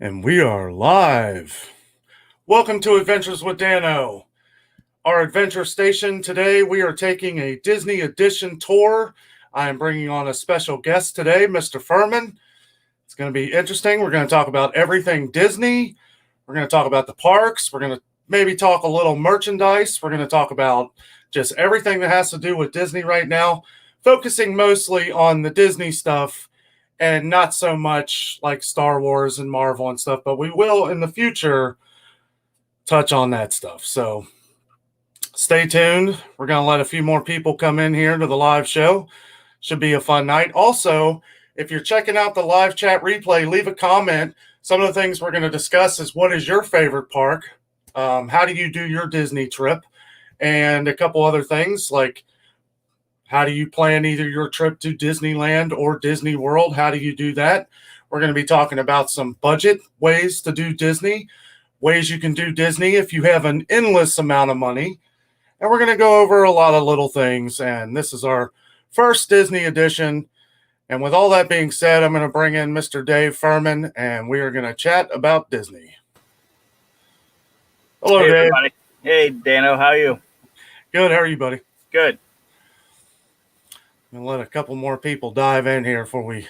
And we are live. Welcome to Adventures with Danno. Our adventure station today, we are taking a Disney edition tour. I am bringing on a special guest today, Mr. Furman. It's going to be interesting. We're going to talk about everything Disney. We're going to talk about the parks. We're going to maybe talk a little merchandise. We're going to talk about just everything that has to do with Disney right now, focusing mostly on the Disney stuff and not so much like Star Wars and Marvel and stuff, but we will in the future touch on that stuff. So stay tuned. We're going to let a few more people come in here to the live show. Should be a fun night. Also, if you're checking out the live chat replay, leave a comment. Some of the things we're going to discuss is what is your favorite park? How do you do your Disney trip? And a couple other things like how do you plan either your trip to Disneyland or Disney World? How do you do that? We're going to be talking about some budget ways to do Disney, ways you can do Disney if you have an endless amount of money. And we're going to go over a lot of little things. And this is our first Disney edition. And with all that being said, I'm going to bring in Mr. Dave Furman, and we are going to chat about Disney. Hello, hey, Dave. Everybody. Hey, Danno. How are you? Good. How are you, buddy? Good. I'm going to let a couple more people dive in here before we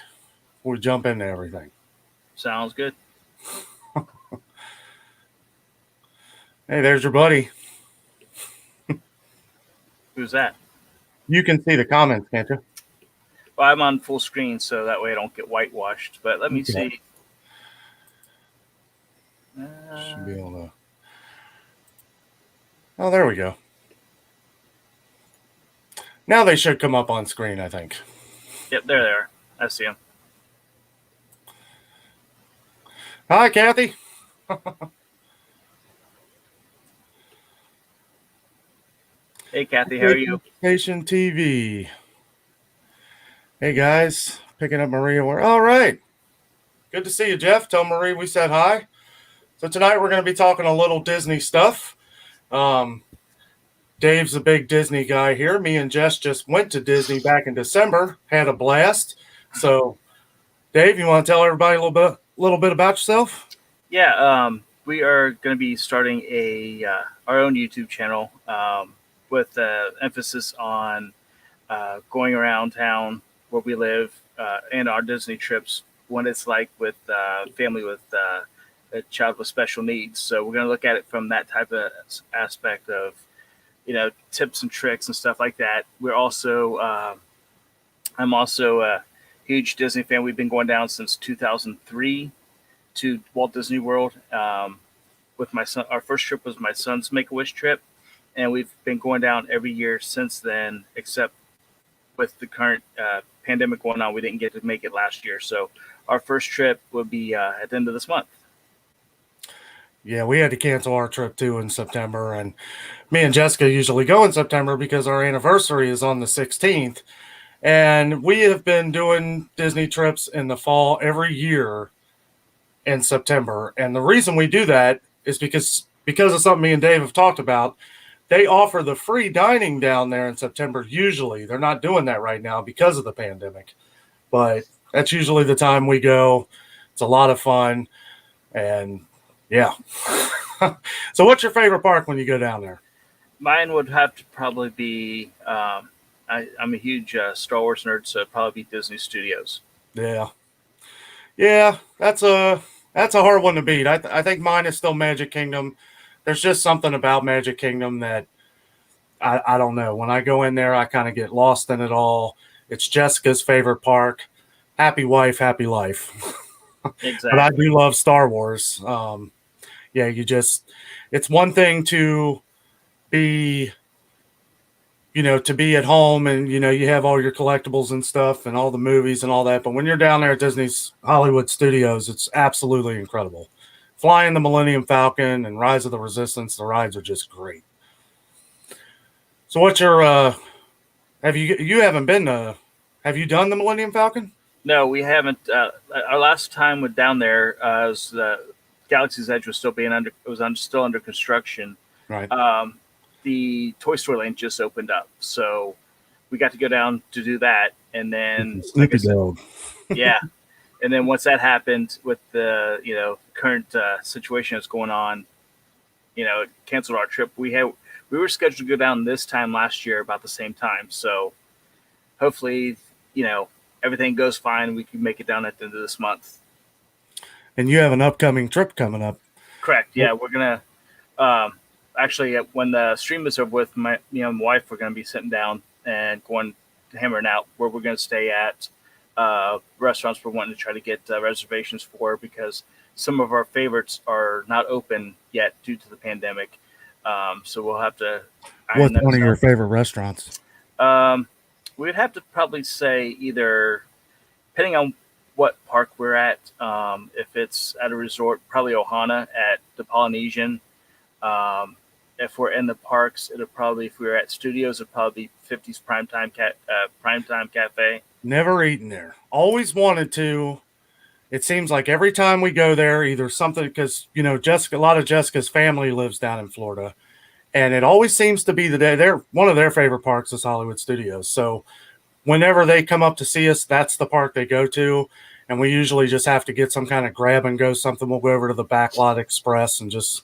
jump into everything. Sounds good. Hey, there's your buddy. Who's that? You can see the comments, can't you? Well, I'm on full screen, so that way I don't get whitewashed. But let me see. Should be able to. Oh, there we go. Now they should come up on screen, I think. Yep, there they are. I see them. Hi, Kathy. Hey, Kathy. How are you? Station TV. Hey, guys. Picking up Maria. All right. Good to see you, Jeff. Tell Marie we said hi. So tonight we're going to be talking a little Disney stuff. Dave's a big Disney guy here. Me and Jess just went to Disney back in December. Had a blast. So, Dave, you want to tell everybody a little bit about yourself? Yeah. We are going to be starting our own YouTube channel with emphasis on going around town where we live and our Disney trips. What it's like with family with a child with special needs. So we're going to look at it from that type of aspect of, tips and tricks and stuff like that. We're also, I'm also a huge Disney fan. We've been going down since 2003 to Walt Disney World with my son. Our first trip was my son's Make-A-Wish trip, and we've been going down every year since then, except with the current pandemic going on, we didn't get to make it last year. So our first trip will be at the end of this month. Yeah, we had to cancel our trip too in September, and me and Jessica usually go in September because our anniversary is on the 16th, and we have been doing Disney trips in the fall every year in September. And the reason we do that is because of something me and Dave have talked about. They offer the free dining down there in September. Usually, they're not doing that right now because of the pandemic, but that's usually the time we go. It's a lot of fun, and yeah. So what's your favorite park when you go down there? Mine would have to probably be, I'm a huge Star Wars nerd, so it'd probably be Disney Studios. Yeah. Yeah, that's a hard one to beat. I think mine is still Magic Kingdom. There's just something about Magic Kingdom that I don't know. When I go in there, I kind of get lost in it all. It's Jessica's favorite park. Happy wife, happy life. Exactly. But I do love Star Wars. Yeah, it's one thing to be, to be at home and, you have all your collectibles and stuff and all the movies and all that. But when you're down there at Disney's Hollywood Studios, it's absolutely incredible. Flying the Millennium Falcon and Rise of the Resistance, the rides are just great. So what's your, have you done the Millennium Falcon? No, we haven't. Our last time we're down there was Galaxy's Edge was still under construction. Right. The Toy Story Land just opened up, so we got to go down to do that, and then Snoopy Dog. Yeah, And then once that happened with the current situation that's going on, it canceled our trip. We were scheduled to go down this time last year about the same time. So hopefully, everything goes fine. We can make it down at the end of this month. And you have an upcoming trip coming up. Correct. Yeah, we're gonna actually when the stream is over with, me and my wife, we're gonna be sitting down and going to hammering out where we're gonna stay at, restaurants we're wanting to try to get reservations for, because some of our favorites are not open yet due to the pandemic. So we'll have to. What's one of your favorite restaurants? We'd have to probably say either, depending on what park we're at. If it's at a resort, probably Ohana at the Polynesian. If we're in the parks, it'll probably, if we were at studios, it'll probably be 50's Primetime Cafe. Never eaten there. Always wanted to. It seems like every time we go there, either something, because a lot of Jessica's family lives down in Florida, and it always seems to be the day. One of their favorite parks is Hollywood Studios. So whenever they come up to see us, that's the park they go to. And we usually just have to get some kind of grab and go something. We'll go over to the Backlot Express and just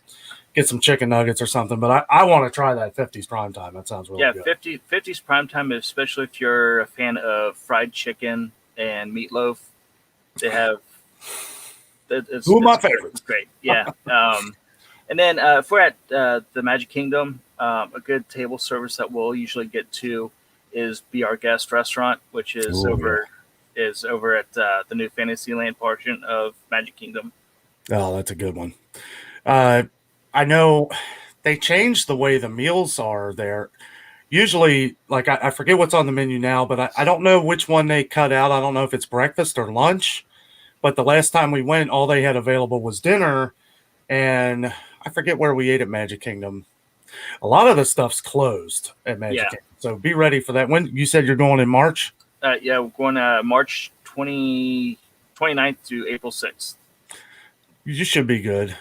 get some chicken nuggets or something. But I want to try that 50's Primetime. That sounds really good. 50's Primetime, especially if you're a fan of fried chicken and meatloaf. They have two of my favorites. It's great. Yeah. And then if we're at the Magic Kingdom, a good table service that we'll usually get to is Be Our Guest restaurant, which is over at the new Fantasyland portion of Magic Kingdom. Oh, that's a good one. I know they changed the way the meals are there. Usually, like I forget what's on the menu now, but I don't know which one they cut out. I don't know if it's breakfast or lunch. But the last time we went, all they had available was dinner, and I forget where we ate at Magic Kingdom. A lot of the stuff's closed at Magic Kingdom, so be ready for that. When you said you're going in March? Yeah, we're going March 29th to April 6th. You should be good.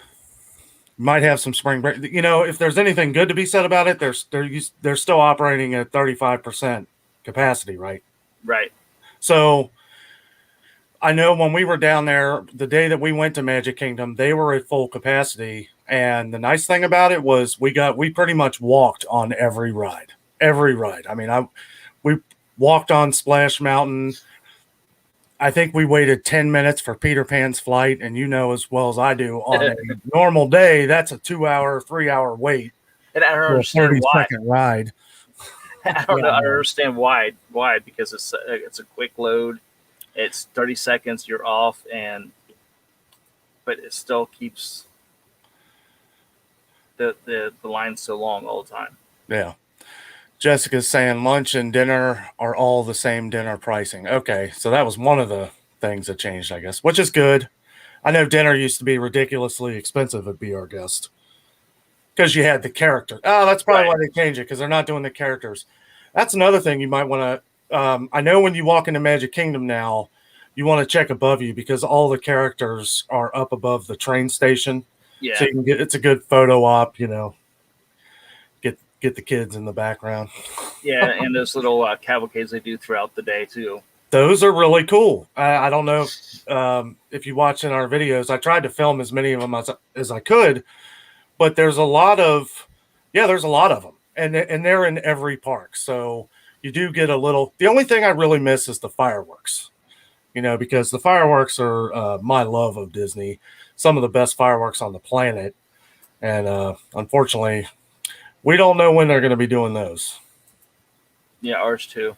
Might have some spring break. If there's anything good to be said about it, they're still operating at 35% capacity, right? Right. So I know when we were down there, the day that we went to Magic Kingdom, they were at full capacity. And the nice thing about it was we pretty much walked on every ride. Every ride. I mean, we walked on Splash Mountain. I think we waited 10 minutes for Peter Pan's flight, and as well as I do, on a normal day, that's a 2-hour, 3-hour wait. And I don't understand why. 30-second ride. I don't understand why. Why? Because it's a quick load. It's 30 seconds. You're off, but it still keeps the line so long all the time. Yeah. Jessica's saying lunch and dinner are all the same dinner pricing. Okay, so that was one of the things that changed, I guess, which is good. I know dinner used to be ridiculously expensive at Be Our Guest because you had the character. Oh, that's probably why they changed it, because they're not doing the characters. That's another thing you might want to I know when you walk into Magic Kingdom now, you want to check above you because all the characters are up above the train station. Yeah. So you can it's a good photo op, get the kids in the background. Yeah, and those little cavalcades they do throughout the day too. Those are really cool. I don't know if you watch in our videos. I tried to film as many of them as I could, but there's a lot of them, and they're in every park. So you do get a little. The only thing I really miss is the fireworks, because the fireworks are my love of Disney. Some of the best fireworks on the planet, and unfortunately, we don't know when they're going to be doing those. Yeah, ours too.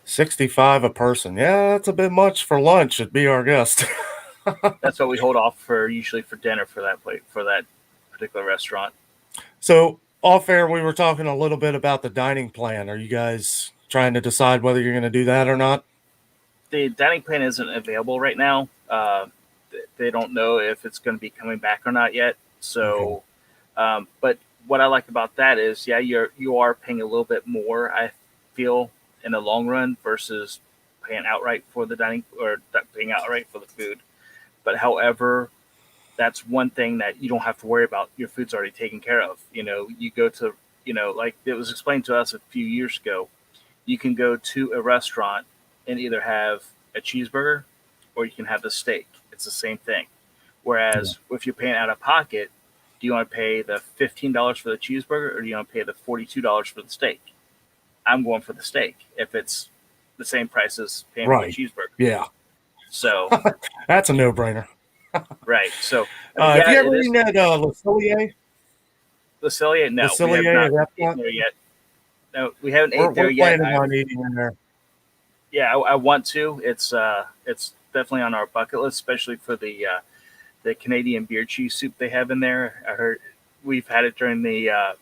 65 a person. Yeah, that's a bit much for lunch at Be Our Guest. That's what we hold off usually for dinner for that particular restaurant. So off air, we were talking a little bit about the dining plan. Are you guys trying to decide whether you're going to do that or not? The dining plan isn't available right now. They don't know if it's going to be coming back or not yet. So, but what I like about that is, you are paying a little bit more, I feel, in the long run versus paying outright for the dining or paying outright for the food. But however, that's one thing that you don't have to worry about. Your food's already taken care of. You go to, like it was explained to us a few years ago, you can go to a restaurant and either have a cheeseburger or you can have the steak. It's the same thing. Whereas if you're paying out of pocket, do you want to pay the $15 for the cheeseburger or do you want to pay the $42 for the steak? I'm going for the steak if it's the same price as paying for a cheeseburger. Yeah. So that's a no-brainer. Right. So have you ever eaten at Le Cellier? Le Cellier? No, we have not eaten there yet. No, we haven't ate there yet. We're planning on eating in there. Yeah, I want to. It's definitely on our bucket list, especially for the Canadian beer cheese soup they have in there. I heard we've had it during the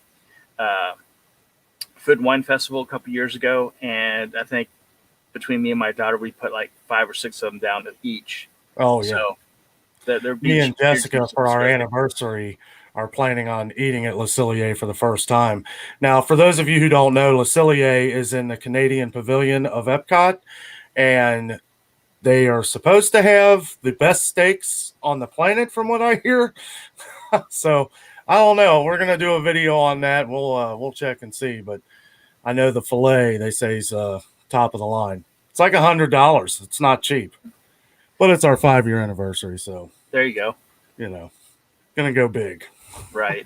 Food and Wine Festival a couple years ago, and I think between me and my daughter, we put like 5 or 6 of them down each. Oh yeah. So they're me and Jessica for our anniversary are planning on eating at Le Cellier for the first time. Now, for those of you who don't know, Le Cellier is in the Canadian Pavilion of Epcot, and they are supposed to have the best steaks on the planet, from what I hear. So I don't know. We're gonna do a video on that. We'll check and see. But I know the filet they say is top of the line. It's like $100. It's not cheap, but it's our 5-year anniversary, so there you go. You know, gonna go big. Right.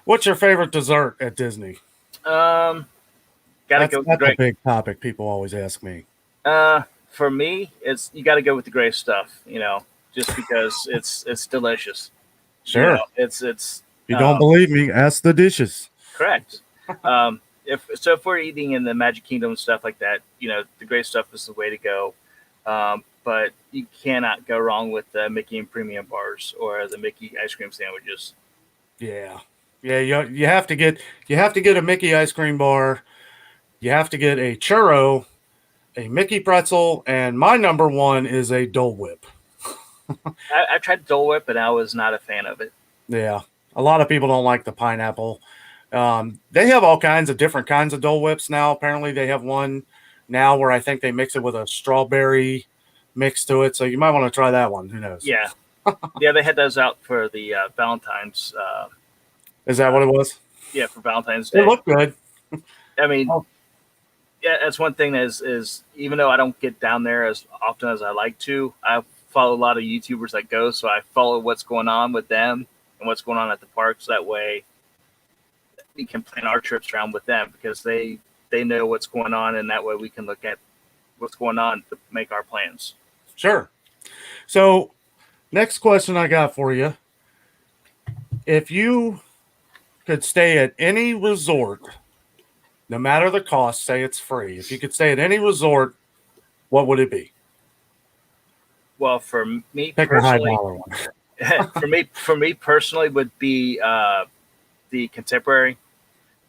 What's your favorite dessert at Disney? Gotta go. That's a big topic. People always ask me. For me, it's you got to go with the gray stuff. You know, just because it's delicious. Sure. You know, it's. You don't believe me? Ask the dishes. Correct. If we're eating in the Magic Kingdom and stuff like that, you know, the gray stuff is the way to go. But you cannot go wrong with the Mickey and Premium bars or the Mickey ice cream sandwiches. Yeah. You have to get a Mickey ice cream bar. You have to get a churro, a Mickey pretzel, and my number one is a Dole Whip. I tried Dole Whip, and I was not a fan of it. Yeah, a lot of people don't like the pineapple. They have all kinds of different kinds of Dole Whips now. Apparently, they have one now where I think they mix it with a strawberry mix to it. So you might want to try that one. Who knows? Yeah. Yeah, they had those out for the Valentine's. Is that what it was? Yeah, for Valentine's Day. They look good. I mean, yeah, that's one thing is even though I don't get down there as often as I like to, I follow a lot of YouTubers that go, so I follow what's going on with them and what's going on at the parks. That way we can plan our trips around with them because they know what's going on, and that way we can look at what's going on to make our plans. Sure. So next question I got for you. If you could stay at any resort, no matter the cost, say it's free. If you could stay at any resort, what would it be? Well, for me Pick personally, a high dollar one. for me personally would be the Contemporary.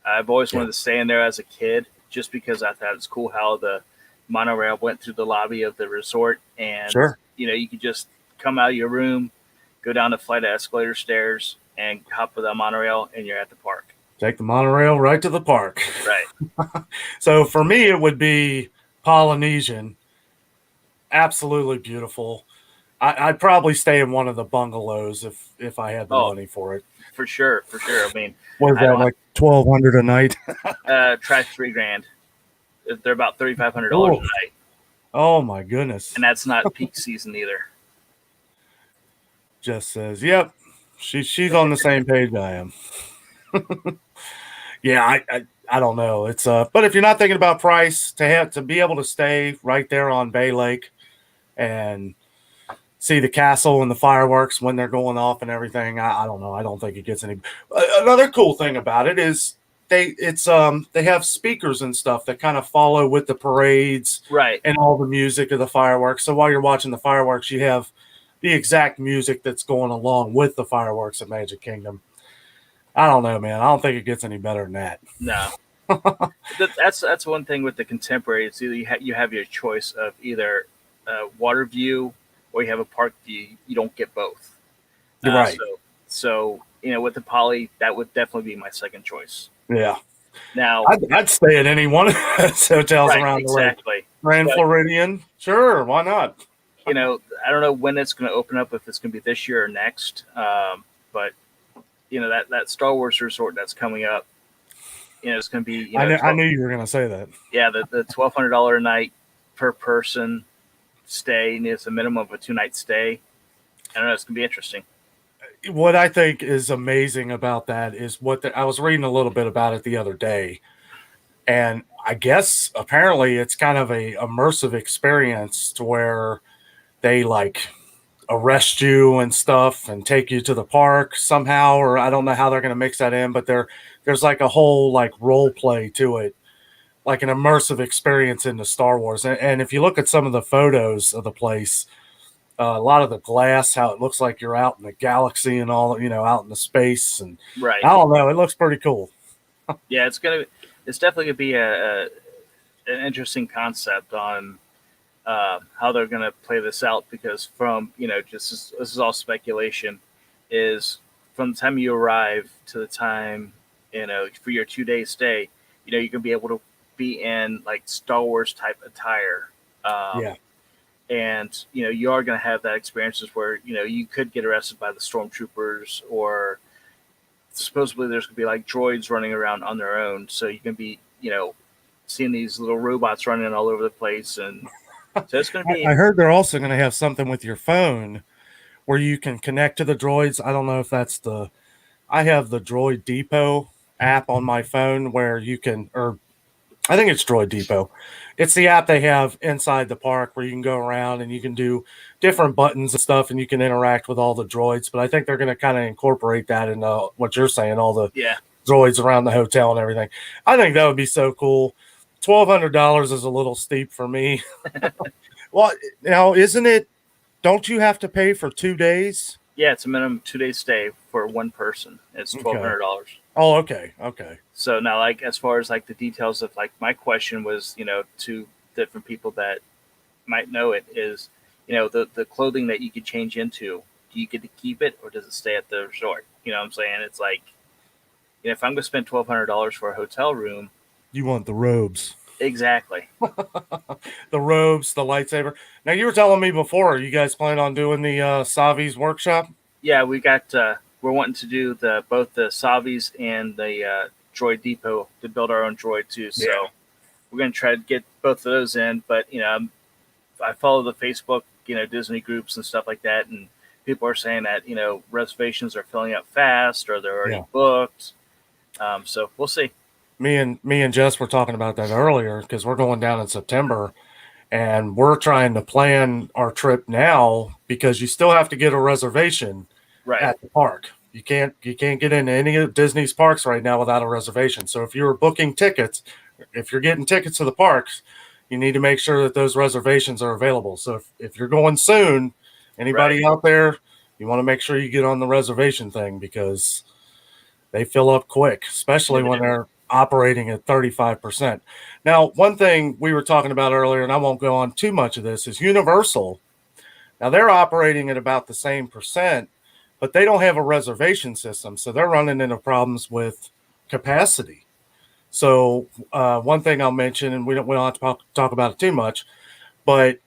I've always wanted to stay in there as a kid just because I thought it's cool how the monorail went through the lobby of the resort, and you know, you could just come out of your room, go down the flight of escalator stairs, and hop with the monorail, and you're at the park. Take the monorail right to the park. Right. So for me, it would be Polynesian. Absolutely beautiful. I'd probably stay in one of the bungalows if I had the money for it. For sure. I mean, what is that, like $1,200 a night? Try $3,000. They're about $3,500 a night. Oh my goodness! And that's not peak season either. Just says, "Yep, she's on the same page I am." Yeah, I don't know. It's but if you're not thinking about price, to be able to stay right there on Bay Lake and see the castle and the fireworks when they're going off and everything, I don't know. I don't think it gets any. Another cool thing about it is they have speakers and stuff that kind of follow with the parades, right, and all the music of the fireworks. So while you're watching the fireworks, you have the exact music that's going along with the fireworks at Magic Kingdom. I don't know, man. I don't think it gets any better than that. No. That's one thing with the Contemporary. It's either you have your choice of either water view or you have a park view. You don't get both. You're right. So you know, with the Poly, that would definitely be my second choice. Yeah. Now I'd stay at any one of those hotels around the lake. Grand Floridian, sure, why not? You know, I don't know when it's going to open up, if it's going to be this year or next. But you know, that Star Wars resort that's coming up, It's going to be I knew you were going to say that. yeah, the $1,200 a night per person stay, and it's a minimum of a 2-night stay. I don't know. It's going to be interesting. What I think is amazing about that is I was reading a little bit about it the other day, and I guess apparently it's kind of a immersive experience to where they like arrest you and stuff and take you to the park somehow, or I don't know how they're going to mix that in, but there's like a whole like role play to it, like an immersive experience into Star Wars. And if you look at some of the photos of the place, a lot of the glass, how it looks like you're out in the galaxy and all, out in the space, and Right. I don't know, it looks pretty cool. Yeah, it's definitely gonna be an interesting concept on how they're gonna play this out, because from just this is all speculation, is from the time you arrive to the time for your 2 day stay, you can be able to be in like Star Wars type attire. Yeah. And you are going to have that experiences where you could get arrested by the stormtroopers, or supposedly there's going to be like droids running around on their own, so you can be seeing these little robots running all over the place. And so it's going to be I heard they're also going to have something with your phone where you can connect to the droids. I don't know if that's I have the Droid Depot app on my phone where you can, or I think it's Droid Depot. It's the app they have inside the park where you can go around and you can do different buttons and stuff, and you can interact with all the droids. But I think they're going to kind of incorporate that into what you're saying, all the droids around the hotel and everything. I think that would be so cool. $1,200 is a little steep for me. Well, now, isn't it? Don't you have to pay for 2 days? Yeah, it's a minimum 2 day stay for one person. It's $1,200. Oh, okay. So now, like, as far as like the details of like my question was, to different people that might know it, is, the clothing that you could change into, do you get to keep it, or does it stay at the resort? You know what I'm saying? It's like, if I'm going to spend $1,200 for a hotel room, you want the robes. Exactly. The robes, the lightsaber. Now, you were telling me before, you guys plan on doing the Savi's workshop? Yeah, we're wanting to do both the Savi's and the Droid Depot to build our own droid too. So we're going to try to get both of those in. But I follow the Facebook Disney groups and stuff like that, and people are saying that reservations are filling up fast, or they're already booked. So we'll see. Me and Jess were talking about that earlier, because we're going down in September, and we're trying to plan our trip now, because you still have to get a reservation at the park. You can't get into any of Disney's parks right now without a reservation. So if you're booking tickets, if you're getting tickets to the parks, you need to make sure that those reservations are available. So if you're going soon, anybody out there, you want to make sure you get on the reservation thing, because they fill up quick, especially when they're operating at 35%. Now, one thing we were talking about earlier, and I won't go on too much of this, is Universal. Now, they're operating at about the same percent, but they don't have a reservation system, so they're running into problems with capacity. So one thing I'll mention, and we don't have to talk about it too much, but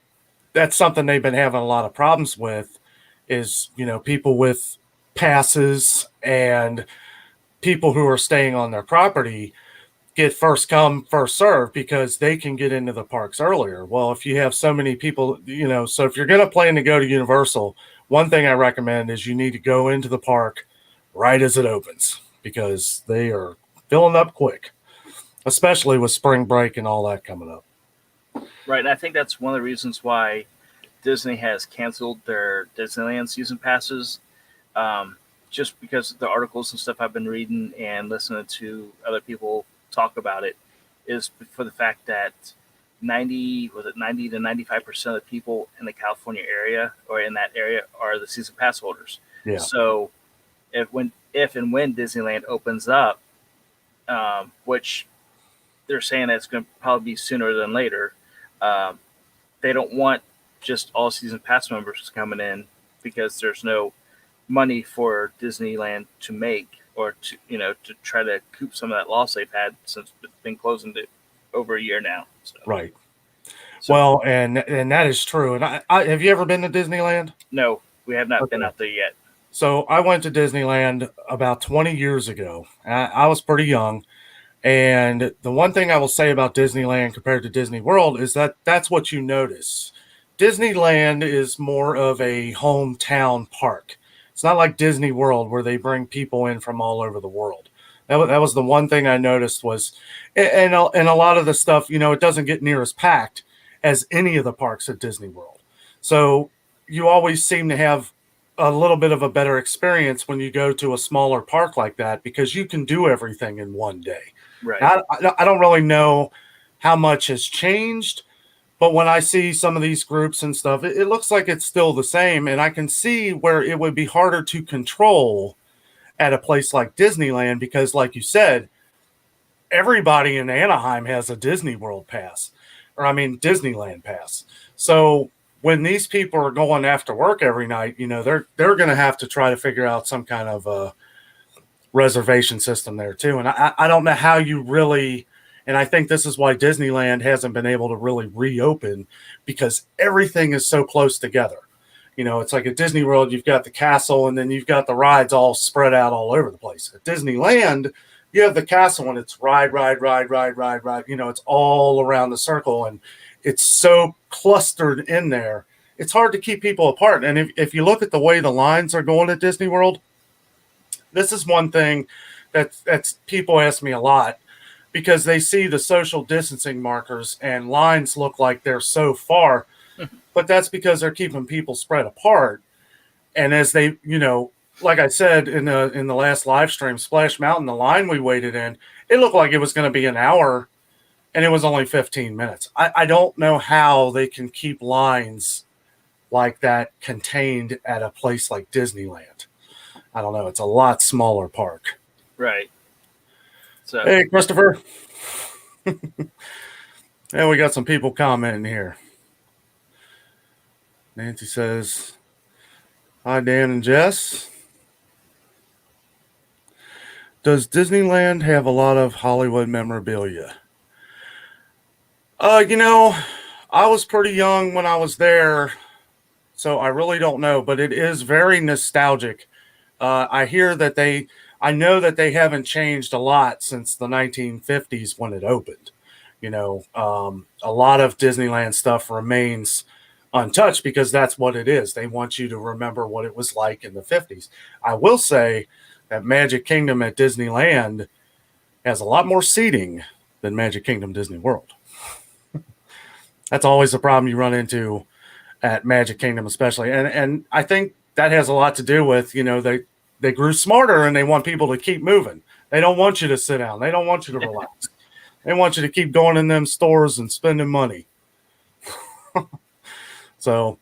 that's something they've been having a lot of problems with, is people with passes and people who are staying on their property get first come, first serve, because they can get into the parks earlier. Well, if you have so many people, so if you're going to plan to go to Universal, one thing I recommend is you need to go into the park right as it opens, because they are filling up quick, especially with spring break and all that coming up. Right. And I think that's one of the reasons why Disney has canceled their Disneyland season passes. Just because of the articles and stuff I've been reading and listening to other people talk about it, is for the fact that 90 to 95% of the people in the California area, or in that area, are the season pass holders. Yeah. So if and when Disneyland opens up, which they're saying that it's going to probably be sooner than later, they don't want just all season pass members coming in, because there's no money for Disneyland to make, or to try to recoup some of that loss they've had since it's been closing to over a year now. So. Right. So, well, and that is true. And I have you ever been to Disneyland? No, we have not been out there yet. So I went to Disneyland about 20 years ago. I was pretty young, And the one thing I will say about Disneyland compared to Disney World is that that's what you notice. Disneyland is more of a hometown park. It's not like Disney World where they bring people in from all over the world. That was the one thing I noticed was, and a lot of the stuff, it doesn't get near as packed as any of the parks at Disney World. So you always seem to have a little bit of a better experience when you go to a smaller park like that because you can do everything in one day. Right. Now, I don't really know how much has changed, but when I see some of these groups and stuff, it looks like it's still the same. And I can see where it would be harder to control at a place like Disneyland because, like you said, everybody in Anaheim has a Disney World pass, or I mean, Disneyland pass. So when these people are going after work every night, they're going to have to try to figure out some kind of reservation system there too. And I don't know how you really, and I think this is why Disneyland hasn't been able to really reopen because everything is so close together. It's like at Disney World, you've got the castle and then you've got the rides all spread out all over the place. At Disneyland, you have the castle and it's ride, ride, ride, ride, ride, ride. It's all around the circle and it's so clustered in there. It's hard to keep people apart. And if you look at the way the lines are going at Disney World, this is one thing that's people ask me a lot because they see the social distancing markers and lines look like they're so far, but that's because they're keeping people spread apart. And as they, like I said in the last live stream, Splash Mountain, the line we waited in, it looked like it was going to be an hour, and it was only 15 minutes. I don't know how they can keep lines like that contained at a place like Disneyland. I don't know. It's a lot smaller park. Right. So Hey, Christopher. And we got some people commenting here. Nancy says, hi, Dan and Jess. Does Disneyland have a lot of Hollywood memorabilia? I was pretty young when I was there, so I really don't know, but it is very nostalgic. I know that they haven't changed a lot since the 1950s when it opened. A lot of Disneyland stuff remains untouched because that's what it is. They want you to remember what it was like in the 50s. I will say that Magic Kingdom at Disneyland has a lot more seating than Magic Kingdom Disney World. That's always the problem you run into at Magic Kingdom, especially. And I think that has a lot to do with, they grew smarter and they want people to keep moving. They don't want you to sit down. They don't want you to relax. They want you to keep going in them stores and spending money. So,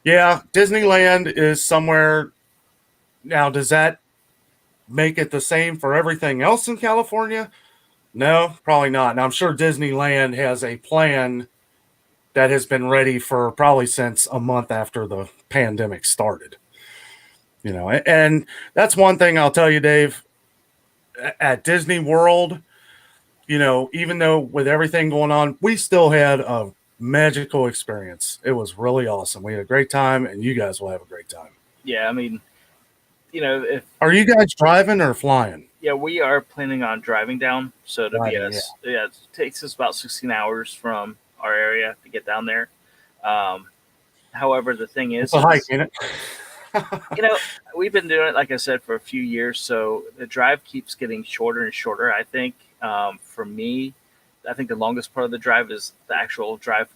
yeah, Disneyland is somewhere. Now, does that make it the same for everything else in California? No, probably not. Now, I'm sure Disneyland has a plan that has been ready for probably since a month after the pandemic started. And that's one thing I'll tell you, Dave. At Disney World, even though with everything going on, we still had a magical experience. It was really awesome. We had a great time, and you guys will have a great time. yeah, I mean, if Are you guys driving or flying? yeah, we are planning on driving down. So it'll be Driving, us. Yeah, it takes us about 16 hours from our area to get down there. However, the thing is, It's a hike, ain't it? you know, we've been doing it, like I said, for a few years. So the drive keeps getting shorter and shorter. I think for me, I think the longest part of the drive is the actual drive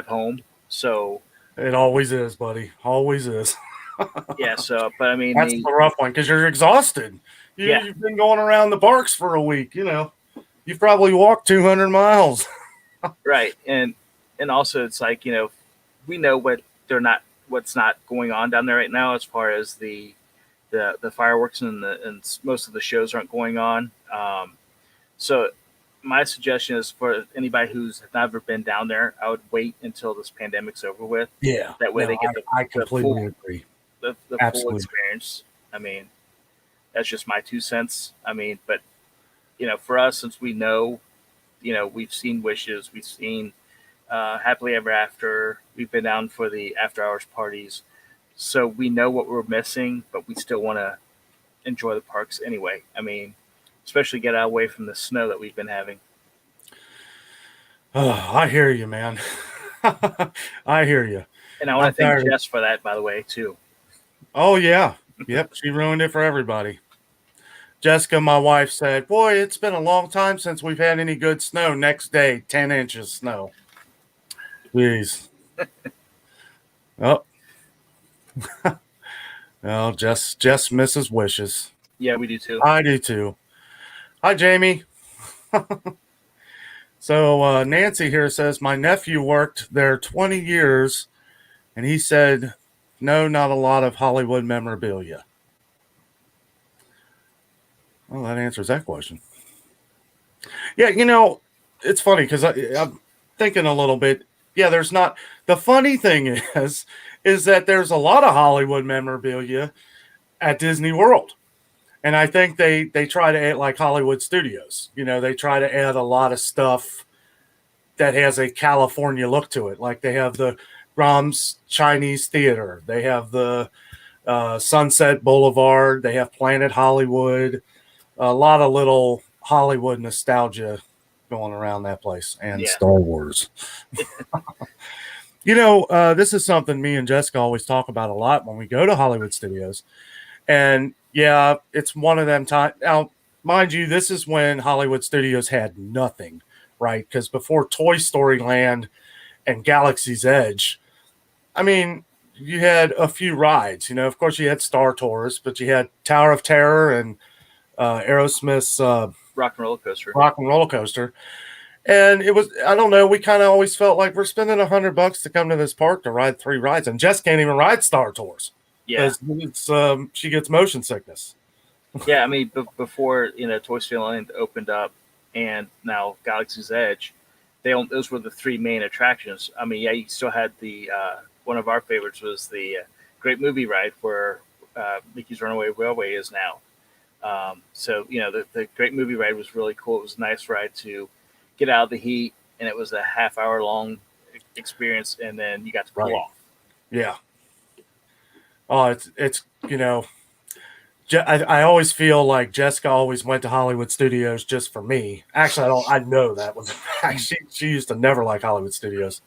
home. So It always is, buddy. Always is. yeah. So, but I mean, That's the rough one because you're exhausted. Yeah. You've been going around the parks for a week. You've probably walked 200 miles. right, and also it's like we know what's not going on down there right now as far as the fireworks and most of the shows aren't going on. So my suggestion is for anybody who's never been down there, I would wait until this pandemic's over with. Yeah. That way they get I completely agree. the full Absolutely. experience. I mean, that's just my 2 cents. I mean, but for us, since we know, we've seen Wishes, we've seen Happily Ever After, we've been down for the after hours parties, so we know what we're missing, but we still want to enjoy the parks anyway. I mean, especially get away from the snow that we've been having. Oh, I hear you, man. I hear you. And I want I'm to thank tired. Jess for that, by the way, too. Oh yeah, yep. She ruined it for everybody. Jessica, my wife, said, "Boy, it's been a long time since we've had any good snow." Next day, 10 inches snow. Jeez. Oh, well, just misses wishes. Yeah, we do too. I do too. Hi, Jamie. So Nancy here says my nephew worked there 20 years, and he said, "No, not a lot of Hollywood memorabilia." Well, that answers that question. Yeah, it's funny because I'm thinking a little bit. Yeah, there's not. The funny thing is that there's a lot of Hollywood memorabilia at Disney World. And I think they try to add, like Hollywood Studios. They try to add a lot of stuff that has a California look to it. Like they have the Grom's Chinese Theater. They have the Sunset Boulevard. They have Planet Hollywood. A lot of little Hollywood nostalgia going around that place, and Star Wars. This is something me and Jessica always talk about a lot when we go to Hollywood Studios. And yeah, it's one of them times. Now, mind you, this is when Hollywood Studios had nothing, right? Because before Toy Story Land and Galaxy's Edge, I mean, you had a few rides. Of course, you had Star Tours, but you had Tower of Terror and Aerosmith's Rock and Roller Coaster. And it was, I don't know, we kind of always felt like we're spending $100 to come to this park to ride 3 rides. And Jess can't even ride Star Tours. Yeah. It's, she gets motion sickness. Yeah, I mean, before, Toy Story Land opened up and now Galaxy's Edge, those were the 3 main attractions. I mean, yeah, you still had the, one of our favorites was the Great Movie Ride where Mickey's Runaway Railway is now. So, the Great Movie Ride was really cool. It was a nice ride to get out of the heat, and it was a half-hour long experience, and then you got to cool off. Yeah. Oh, it's I always feel like Jessica always went to Hollywood Studios just for me. Actually, I know that was a fact. She used to never like Hollywood Studios.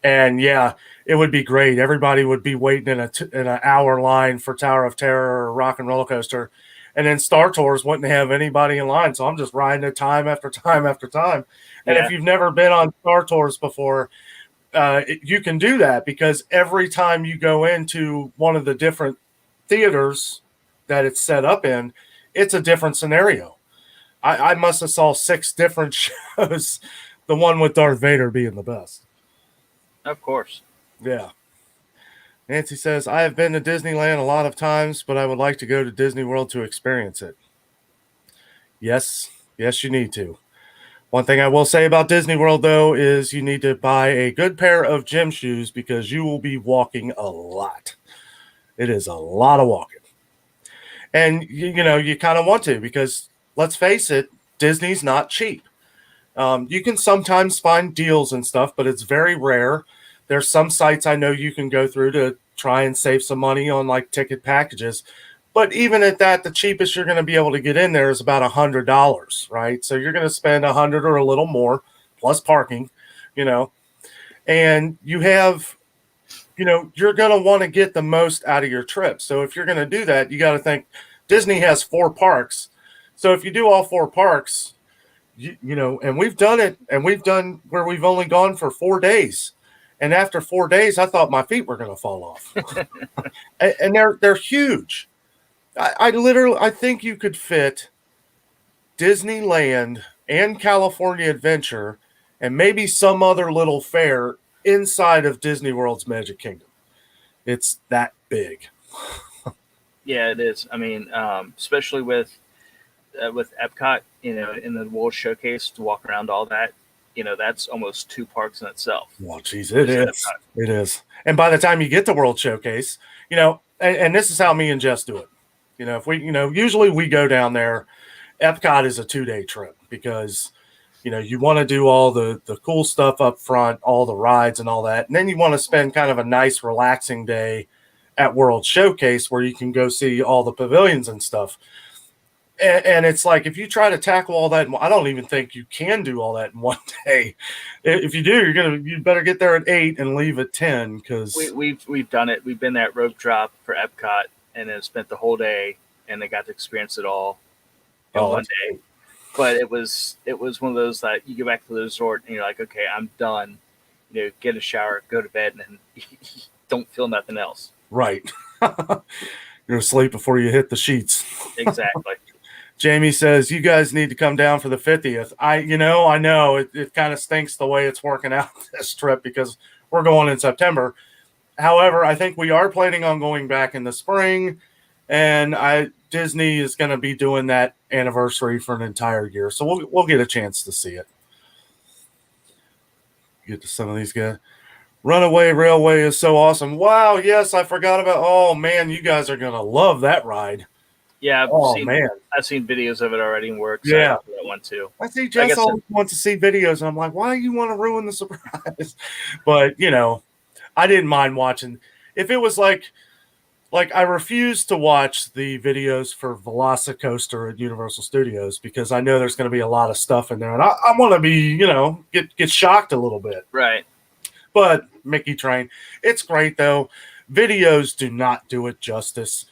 And yeah, it would be great. Everybody would be waiting in an hour line for Tower of Terror or Rock and Roller Coaster. And then Star Tours wouldn't have anybody in line. So I'm just riding it time after time after time. And if you've never been on Star Tours before, you can do that because every time you go into one of the different theaters that it's set up in, it's a different scenario. I must have saw 6 different shows, the one with Darth Vader being the best. Of course. Yeah. Nancy says, I have been to Disneyland a lot of times, but I would like to go to Disney World to experience it. Yes, you need to. One thing I will say about Disney World, though, is you need to buy a good pair of gym shoes because you will be walking a lot. It is a lot of walking. And, you kind of want to because, let's face it, Disney's not cheap. You can sometimes find deals and stuff, but it's very rare. There's some sites I know you can go through to try and save some money on like ticket packages. But even at that, the cheapest you're going to be able to get in there is about $100, right? So you're going to spend $100 or a little more plus parking, and you have, you're going to want to get the most out of your trip. So if you're going to do that, you got to think Disney has 4 parks. So if you do all 4 parks, and we've done it, and we've done where we've only gone for 4 days. And after 4 days, I thought my feet were going to fall off. and they're huge. I think you could fit Disneyland and California Adventure and maybe some other little fair inside of Disney World's Magic Kingdom. It's that big. Yeah, it is. I mean, especially with Epcot, in the World Showcase to walk around all that, that's almost 2 parks in itself. Well, geez, it is. Epcot. It is. And by the time you get to World Showcase, and this is how me and Jess do it. If we, usually we go down there. Epcot is a 2-day trip because, you want to do all the cool stuff up front, all the rides and all that. And then you want to spend kind of a nice, relaxing day at World Showcase where you can go see all the pavilions and stuff. And it's like, if you try to tackle all that, I don't even think you can do all that in one day. If you do, you better get there at 8 and leave at 10, because we've done it. We've been there at rope drop for Epcot, and then spent the whole day, and they got to experience it all in one day. Great. But it was one of those that you go back to the resort and you're like, okay, I'm done. Get a shower, go to bed, and don't feel nothing else. Right. You're asleep before you hit the sheets. Exactly. Jamie says, you guys need to come down for the 50th. I know it kind of stinks the way it's working out this trip, because we're going in September. However, I think we are planning on going back in the spring, and Disney is going to be doing that anniversary for an entire year. So we'll get a chance to see it. Get to some of these guys. Runaway Railway is so awesome. Wow, yes, I forgot about. Oh man, you guys are going to love that ride. Yeah, I've seen videos of it already, and we're Yeah. excited for that one too. I see Jess always wants to see videos, and I'm like, why do you want to ruin the surprise? But I didn't mind watching. If it was like I refuse to watch the videos for Velocicoaster at Universal Studios, because I know there's going to be a lot of stuff in there, and I want to be, get shocked a little bit. Right. But Mickey Train, it's great though. Videos do not do it justice.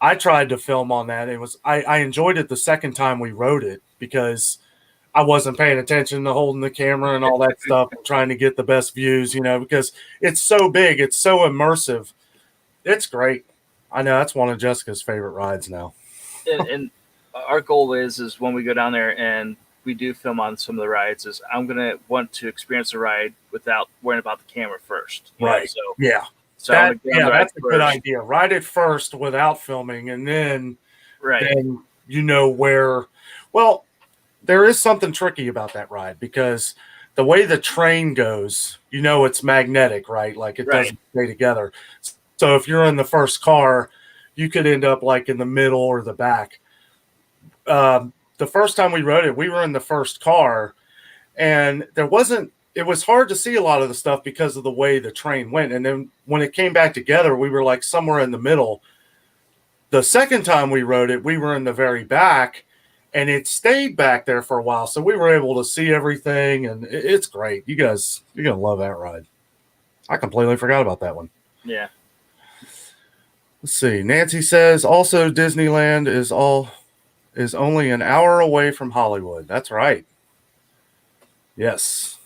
I tried to film on that. I enjoyed it the second time we rode it, because I wasn't paying attention to holding the camera and all that stuff, and trying to get the best views, because it's so big, it's so immersive. It's great. I know that's one of Jessica's favorite rides now. And our goal is when we go down there and we do film on some of the rides, is I'm gonna want to experience the ride without worrying about the camera first. Right. So yeah. So that's a good idea. Ride it first without filming, and then where. Well, there is something tricky about that ride, because the way the train goes, it's magnetic, right? Like it doesn't stay together. So if you're in the first car, you could end up like in the middle or the back. The first time we rode it, we were in the first car, and it was hard to see a lot of the stuff because of the way the train went. And then when it came back together, we were like somewhere in the middle. The second time we rode it, we were in the very back, and it stayed back there for a while. So we were able to see everything, and it's great. You guys, you're going to love that ride. I completely forgot about that one. Yeah. Let's see. Nancy says, also Disneyland is only an hour away from Hollywood. That's right. Yes.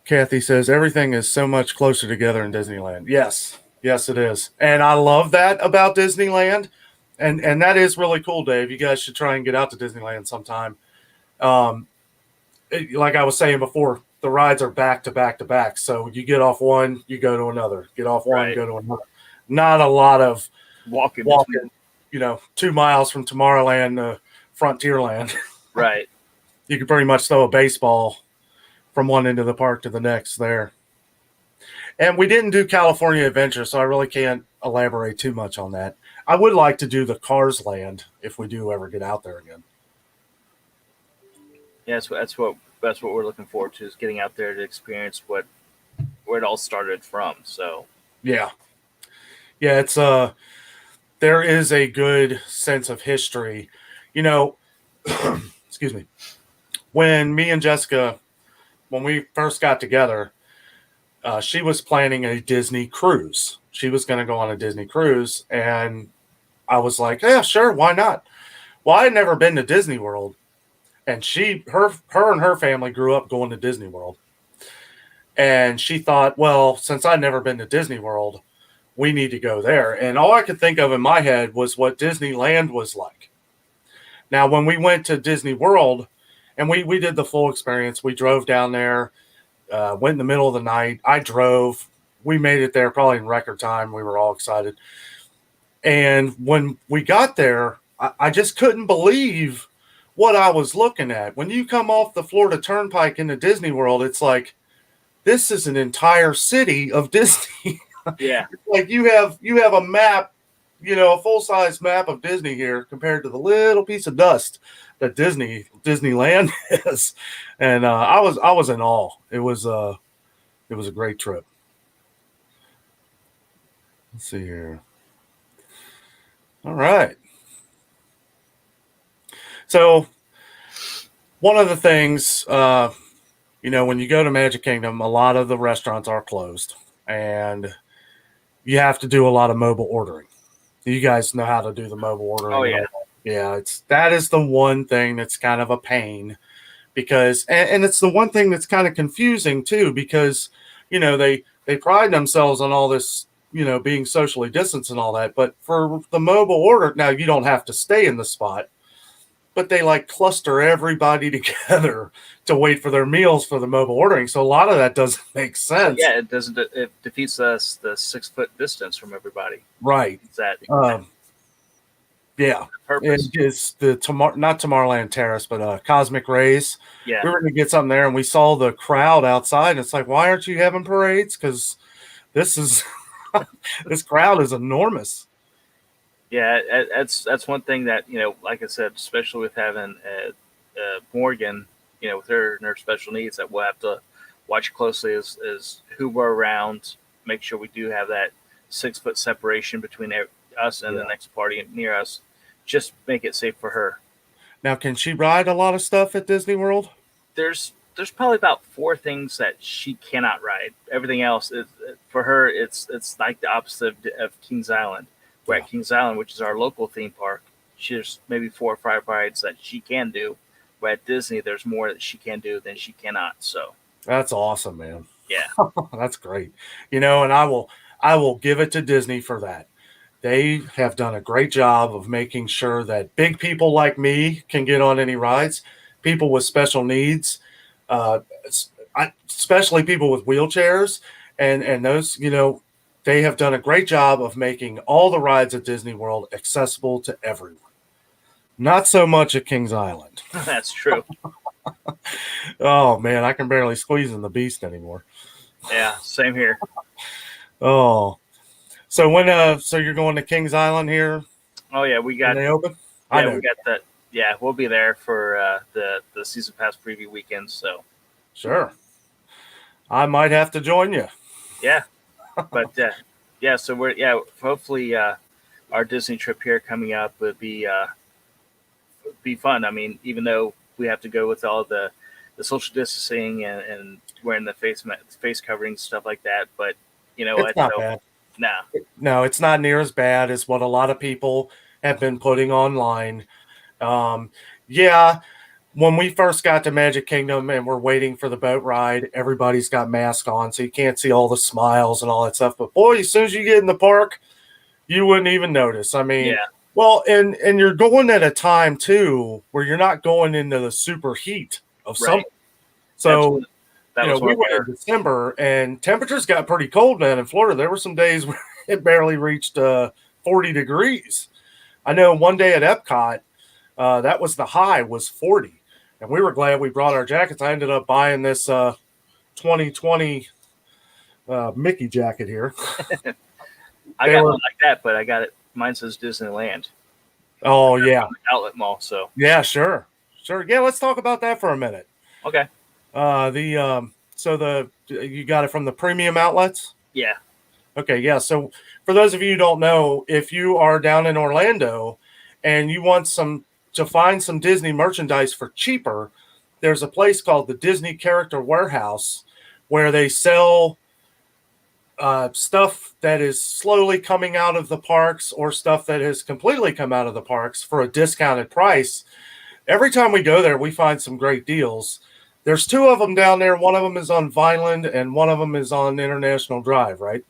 Kathy says, everything is so much closer together in Disneyland. Yes. Yes, it is. And I love that about Disneyland. And that is really cool, Dave. You guys should try and get out to Disneyland sometime. Like I was saying before, the rides are back to back to back. So you get off one, you go to another. Get off one, go to another. Not a lot of walking 2 miles from Tomorrowland to Frontierland. Right. You could pretty much throw a baseball from one end of the park to the next there. And we didn't do California Adventure, so I really can't elaborate too much on that. I would like to do the Cars Land if we do ever get out there again. Yeah, that's what we're looking forward to, is getting out there to experience where it all started from. So yeah, it's there is a good sense of history. Excuse me. When me and Jessica, when we first got together, she was planning a Disney cruise. She was going to go on a Disney cruise, and I was like, yeah, sure, why not? Well, I had never been to Disney World, and her and her family grew up going to Disney World. And she thought, well, since I'd never been to Disney World, we need to go there. And all I could think of in my head was what Disneyland was like. Now, when we went to Disney World, and we did the full experience, we drove down there, went in the middle of the night. I drove. We made it there probably in record time. We were all excited. And when we got there, I just couldn't believe what I was looking at. When you come off the Florida Turnpike into Disney World, it's like, this is an entire city of Disney. Yeah. Like you have a map, a full-size map of Disney here compared to the little piece of dust that Disneyland is. And I was in awe. It was a great trip. Let's see here. All right. So one of the things, when you go to Magic Kingdom, a lot of the restaurants are closed, and you have to do a lot of mobile ordering. You guys know how to do the mobile Oh ordering and yeah, all that. Yeah, that is the one thing that's kind of a pain because, and it's the one thing that's kind of confusing too because, they pride themselves on all this, being socially distanced and all that. But for the mobile order, now you don't have to stay in the spot, but they like cluster everybody together to wait for their meals for the mobile ordering. So a lot of that doesn't make sense. yeah. It doesn't. It defeats the 6 foot distance from everybody. Right. Is that Yeah. purpose? It's the not Tomorrowland Terrace, but Cosmic Rays. Yeah, We were going to get something there, and we saw the crowd outside. And it's like, why aren't you having parades? Because this is this crowd is enormous. yeah. That's one thing that like I said, especially with having Morgan, with her special needs, that we'll have to watch closely is who we're around. Make sure we do have that 6 foot separation between us and the Yeah. next party near us. Just make it safe for her. Now, can she ride a lot of stuff at Disney World? There's probably about 4 things that she cannot ride. Everything else is for her. It's like the opposite of Kings Island. We're Yeah. at Kings Island, which is our local theme park. There's maybe 4 or 5 rides that she can do. Where at Disney, there's more that she can do than she cannot. So That's awesome, man. yeah, That's great. And I will give it to Disney for that. They have done a great job of making sure that big people like me can get on any rides. People with special needs, uh, especially people with wheelchairs, and those, they have done a great job of making all the rides at Disney World accessible to everyone. Not so much at Kings Island. that's true. Oh man, I can barely squeeze in the Beast anymore. Yeah, same here. Oh, so you're going to Kings Island here Oh yeah, when they open? I know. we got that. Yeah, we'll be there for the season pass preview weekend. So Sure. I might have to join you. yeah, but yeah, so we're hopefully our Disney trip here coming up would be fun. I mean, even though we have to go with all the social distancing and wearing the face covering stuff like that, but you know It's what? not So bad. nah, No, it's not near as bad as what a lot of people have been putting online. Um, yeah, when we first got to Magic Kingdom and we're waiting for the boat ride, everybody's got masks on, so you can't see all the smiles and all that stuff. But boy, as soon as you get in the park, you wouldn't even notice. I mean, yeah, well, and you're going at a time too where you're not going into the super heat of summer. right. That's So, that was one we of went in our December and temperatures got pretty cold, man, in Florida. There were some days where it barely reached 40 degrees. I know one day at Epcot, that was the high was 40. And we were glad we brought our jackets. I ended up buying this 2020 Mickey jacket here. I They got were, one like that, but I got it. Mine says Disneyland oh, yeah. outlet mall. So Yeah, sure. Sure. Yeah, let's talk about that for a minute. okay, You got it from the premium outlets? yeah, Okay, yeah. So for those of you who don't know, if you are down in Orlando and you want to find some Disney merchandise for cheaper, there's a place called the Disney Character Warehouse where they sell stuff that is slowly coming out of the parks or stuff that has completely come out of the parks for a discounted price. Every time we go there, we find some great deals. There's 2 of them down there. One of them is on Vineland and one of them is on International Drive, right?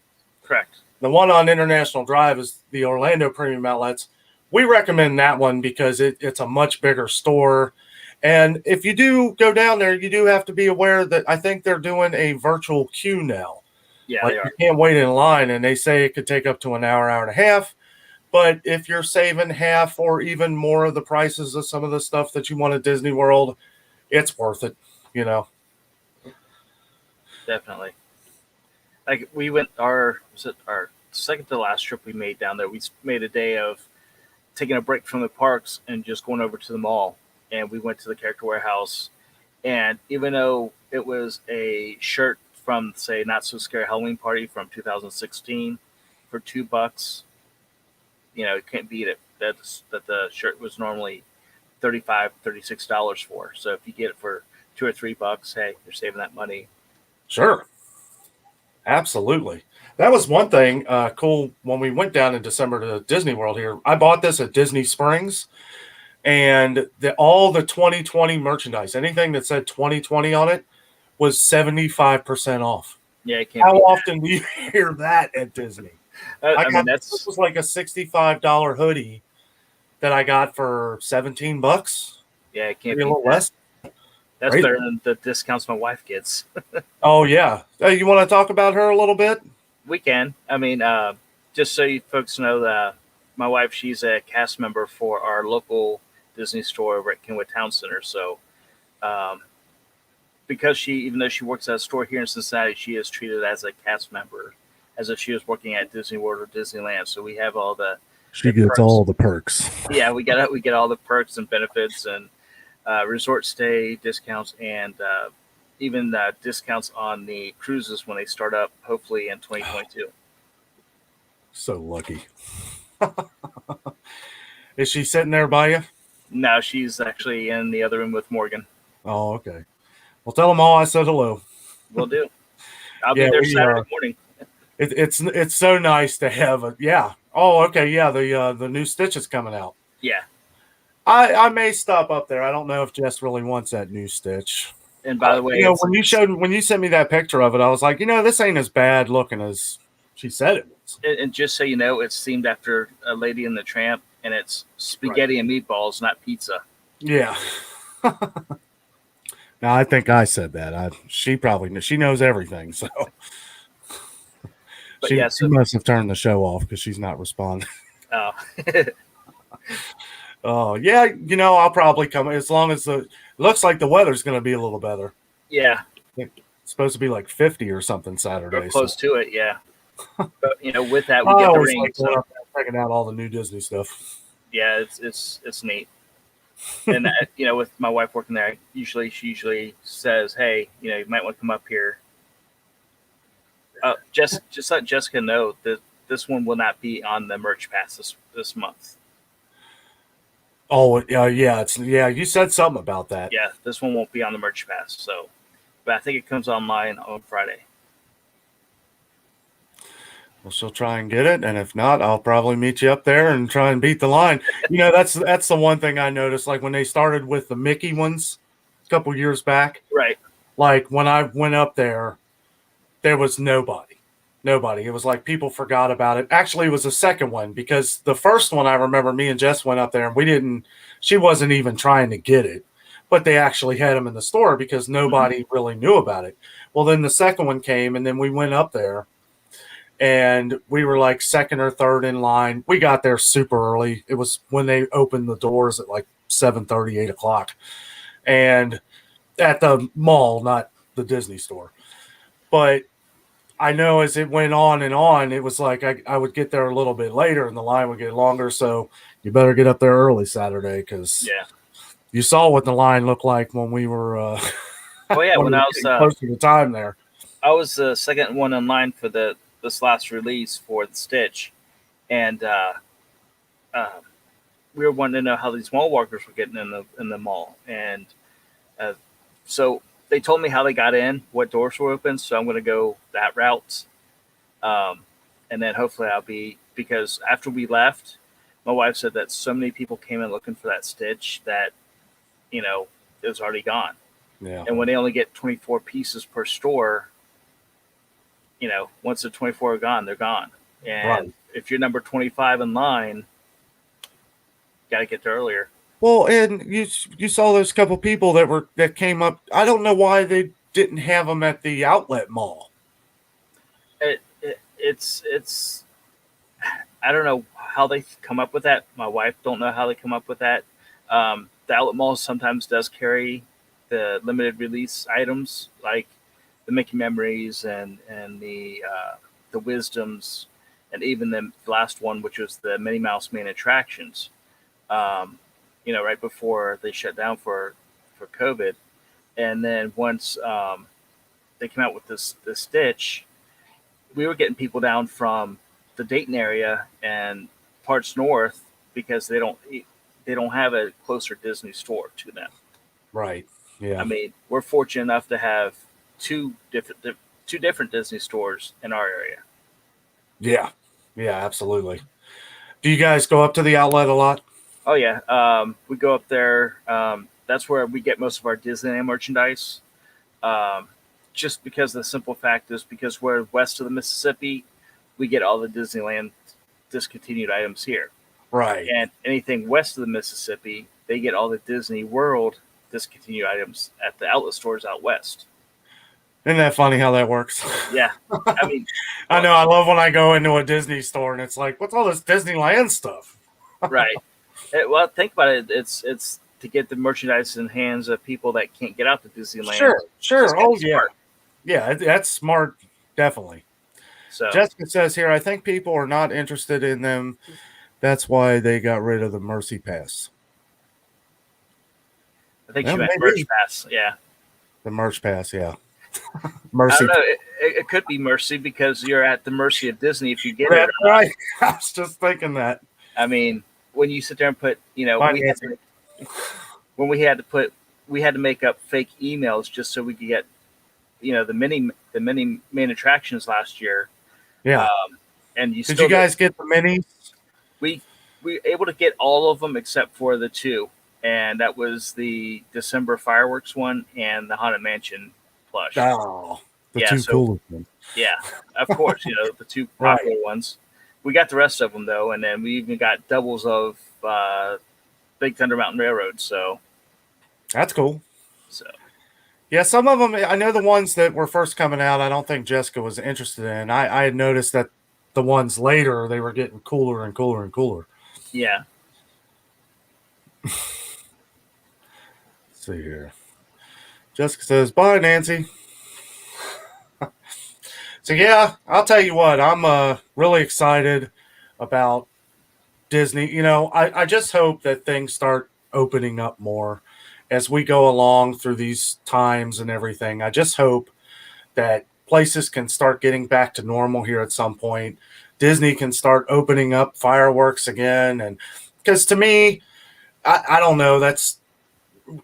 correct. The one on International Drive is the Orlando Premium Outlets. We recommend that one because it's a much bigger store. And if you do go down there, you do have to be aware that I think they're doing a virtual queue now. Yeah, Like they you are. can't wait in line, and they say it could take up to an hour, hour and a half. But if you're saving half or even more of the prices of some of the stuff that you want at Disney World, it's worth it, you know. Definitely. Like we went was it our second to last trip we made down there. We made a day of taking a break from the parks and just going over to the mall. And we went to the Character Warehouse. And even though it was a shirt from, say, Not So Scary Halloween Party from 2016 for $2, you can't beat it. that the shirt was normally $35, $36 for. So if you get it for $2 or $3, hey, you're saving that money. Sure. Absolutely. That was one thing cool when we went down in December to Disney World here. I bought this at Disney Springs, and all the 2020 merchandise, anything that said 2020 on it, was 75% off. Yeah, it can't How be often do you hear that at Disney? I mean, This was like a $65 hoodie that I got for $17. Yeah, it can't Maybe a be little that. less. That's Crazy. better than the discounts my wife gets. Oh yeah. Hey, you want to talk about her a little bit? We can. I mean, just so you folks know that my wife, she's a cast member for our local Disney store over at Kenwood Town Center. So, um, because even though she works at a store here in Cincinnati, she is treated as a cast member, as if she was working at Disney World or Disneyland. So we have all the gets perks. all the perks. Yeah, we get all the perks and benefits and resort stay discounts and even discounts on the cruises when they start up, hopefully in 2022. So lucky. Is she sitting there by you? No, she's actually in the other room with Morgan. Oh, okay. Well, tell them all I said hello. Will do. I'll be there Saturday morning. It's so nice to have a Oh, okay, yeah. The new Stitch is coming out. Yeah. I may stop up there. I don't know if Jess really wants that new Stitch. And by the way, when you sent me that picture of it, I was like, this ain't as bad looking as she said it was. And just so you know, it's themed after a Lady and the Tramp, and it's spaghetti and meatballs, not pizza. Yeah. Now I think I said that. She knows everything, so. But she so, must have turned the show off because she's not responding. Oh. Oh yeah, I'll probably come as long as it looks like the weather's going to be a little better. Yeah, it's supposed to be like 50 or something Saturday. Or close to it, yeah. But with that, we get the ring. So checking out all the new Disney stuff. Yeah, it's neat. And with my wife working there, she usually says, "Hey, you might want to come up here." Just let Jessica know that this one will not be on the merch pass this month. Oh yeah, you said something about that. Yeah, this one won't be on the merch pass. So, but I think it comes online on Friday. Well, she'll try and get it, and if not, I'll probably meet you up there and try and beat the line. That's the one thing I noticed. Like when they started with the Mickey ones a couple years back, right? Like when I went up there was nobody. It was like people forgot about it. Actually, it was the second one because the first one I remember me and Jess went up there and she wasn't even trying to get it, but they actually had them in the store because nobody really knew about it. Well, then the second one came and then we went up there and we were like second or third in line. We got there super early. It was when they opened the doors at like 7:30, 8 o'clock and at the mall, not the Disney store. But I know as it went on and on, it was like I would get there a little bit later and the line would get longer. So you better get up there early Saturday because you saw what the line looked like when we were. When I was close to the time there. I was the second one in line for this last release for the Stitch, and we were wanting to know how these mall walkers were getting in the mall, and so they told me how they got in, what doors were open, so I'm going to go that route. And then hopefully because after we left, my wife said that so many people came in looking for that Stitch that, it was already gone. Yeah. And when they only get 24 pieces per store, once the 24 are gone, they're gone. And if you're number 25 in line, got to get there earlier. Well, and you saw those couple people that came up. I don't know why they didn't have them at the outlet mall. It's I don't know how they come up with that. My wife don't know how they come up with that. The outlet mall sometimes does carry the limited release items like the Mickey Memories and the Wisdoms, and even the last one, which was the Minnie Mouse main attractions. Right before they shut down for COVID. And then once they came out with this Stitch, we were getting people down from the Dayton area and parts north because they don't have a closer Disney store to them. Right. Yeah. I mean, we're fortunate enough to have two different Disney stores in our area. Yeah. Yeah, absolutely. Do you guys go up to the outlet a lot? Oh yeah, we go up there. That's where we get most of our Disneyland merchandise. Um, just because the simple fact is because we're west of the Mississippi, we get all the Disneyland discontinued items here. Right. And anything west of the Mississippi, they get all the Disney World discontinued items at the outlet stores out west. Isn't that funny how that works? Yeah, I mean, I know. I love when I go into a Disney store and it's like, what's all this Disneyland stuff? right. Well, think about it. It's to get the merchandise in the hands of people that can't get out to Disneyland. Sure. It's Oh, yeah. smart. Yeah, that's smart. Definitely. So Jessica says here, I think people are not interested in them. That's why they got rid of the Mercy Pass. I think Well, she meant maybe. Merch Pass. Yeah. The Merch Pass, yeah. I Mercy. don't know. It could be mercy because you're at the mercy of Disney if you get That's it. Or not. right. I was just thinking that. I mean, when you sit there and put, Financing. when we had to make up fake emails just so we could get, the mini main attractions last year. Yeah. And you Did you guys get the minis? we were able to get all of them except for the two, and that was the December fireworks one and the Haunted Mansion plush. Oh, the Yeah, two so- coolest ones. Yeah, of course, the two Right. popular ones. We got the rest of them though, and then we even got doubles of Big Thunder Mountain Railroad. So That's cool. Yeah, some of them, I know the ones that were first coming out, I don't think Jessica was interested in. I had noticed that the ones later, they were getting cooler and cooler and cooler. yeah, Let's see here. Jessica says, bye, Nancy. So, yeah, I'll tell you what, I'm really excited about Disney. I just hope that things start opening up more as we go along through these times and everything. I just hope that places can start getting back to normal here at some point. Disney can start opening up fireworks again. And because to me, I don't know, that's,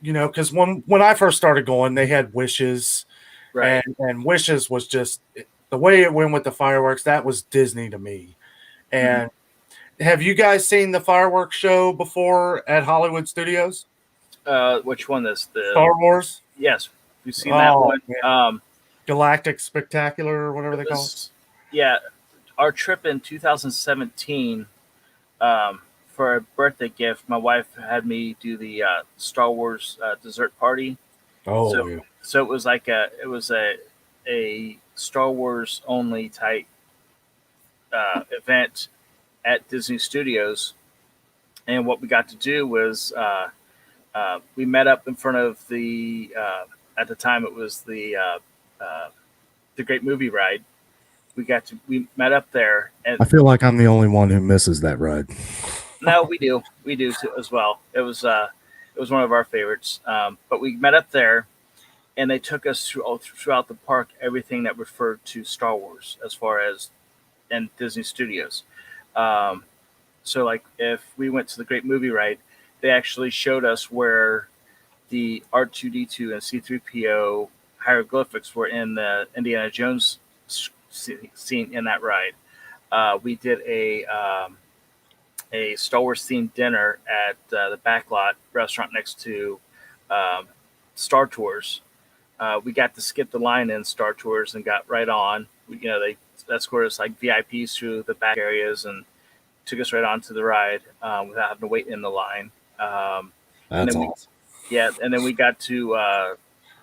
because when I first started going, they had Wishes. right. And Wishes was just the way it went with the fireworks. That was Disney to me. And have you guys seen the fireworks show before at Hollywood Studios? Which one is the Star Wars? Yes, we've seen that one. Man. Galactic Spectacular or whatever they call it. Yeah, our trip in 2017. For a birthday gift, my wife had me do the Star Wars dessert party. Oh, So- yeah. So it was like a Star Wars only type event at Disney Studios, and what we got to do was we met up in front of the at the time it was the Great Movie Ride. We met up there, and I feel like I'm the only one who misses that ride. no, we do too, as well. It was one of our favorites, but we met up there. And they took us throughout the park, everything that referred to Star Wars, as far as in Disney Studios. So, like, if we went to the Great Movie Ride, they actually showed us where the R2D2 and C3PO hieroglyphics were in the Indiana Jones scene in that ride. We did a Star Wars themed dinner at the Backlot restaurant next to Star Tours. We got to skip the line in Star Tours and got right on. They escorted us like VIPs through the back areas and took us right on to the ride without having to wait in the line. That's awesome. Yeah, and then we got to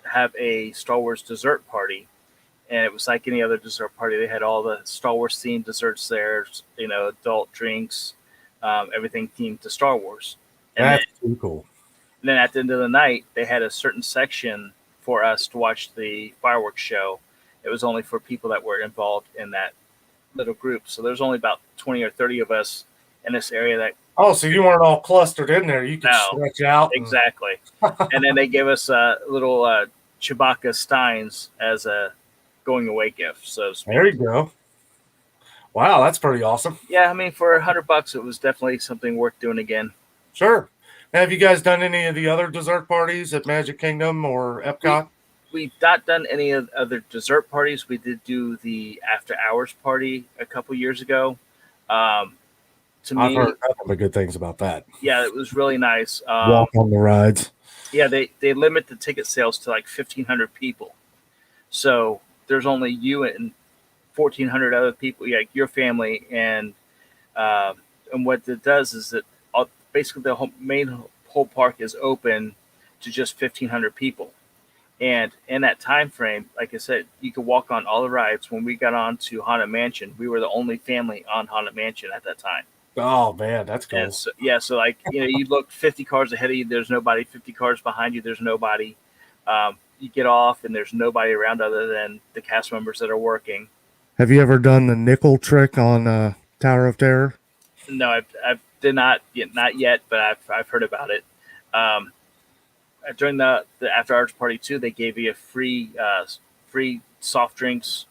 have a Star Wars dessert party, and it was like any other dessert party. They had all the Star Wars themed desserts there, adult drinks, everything themed to Star Wars. And That's too cool. then at the end of the night, they had a certain section for us to watch the fireworks show. It was only for people that were involved in that little group. So there's only about 20 or 30 of us in this area that. Oh, so you weren't all clustered in there. You could No, stretch out. Exactly. And then they gave us a little Chewbacca Steins as a going away gift. So to speak. There you go. Wow, that's pretty awesome. Yeah, I mean, for $100, it was definitely something worth doing again. Sure. Have you guys done any of the other dessert parties at Magic Kingdom or We Epcot? we've not done any of other dessert parties. We did do the after hours party a couple years ago. Um, to I've heard me, nothing but good things about that. yeah, it was really nice. Walk on the rides. Yeah, they limit the ticket sales to like 1,500 people. So there's only you and 1,400 other people, like your family, um, and what it does is that basically the whole park is open to just 1,500 people. And in that time frame, like I said, you could walk on all the rides. When we got on to Haunted Mansion, we were the only family on Haunted Mansion at that time. Oh man, that's And cool. so, yeah, so like you look 50 cars ahead of you, there's nobody. 50 cars behind you, there's nobody. You get off, and there's nobody around other than the cast members that are working. Have you ever done the nickel trick on Tower of Terror? No, I did not yet, not yet, but I've heard about it. Um, During the after hours party too, they gave you a free soft drinks,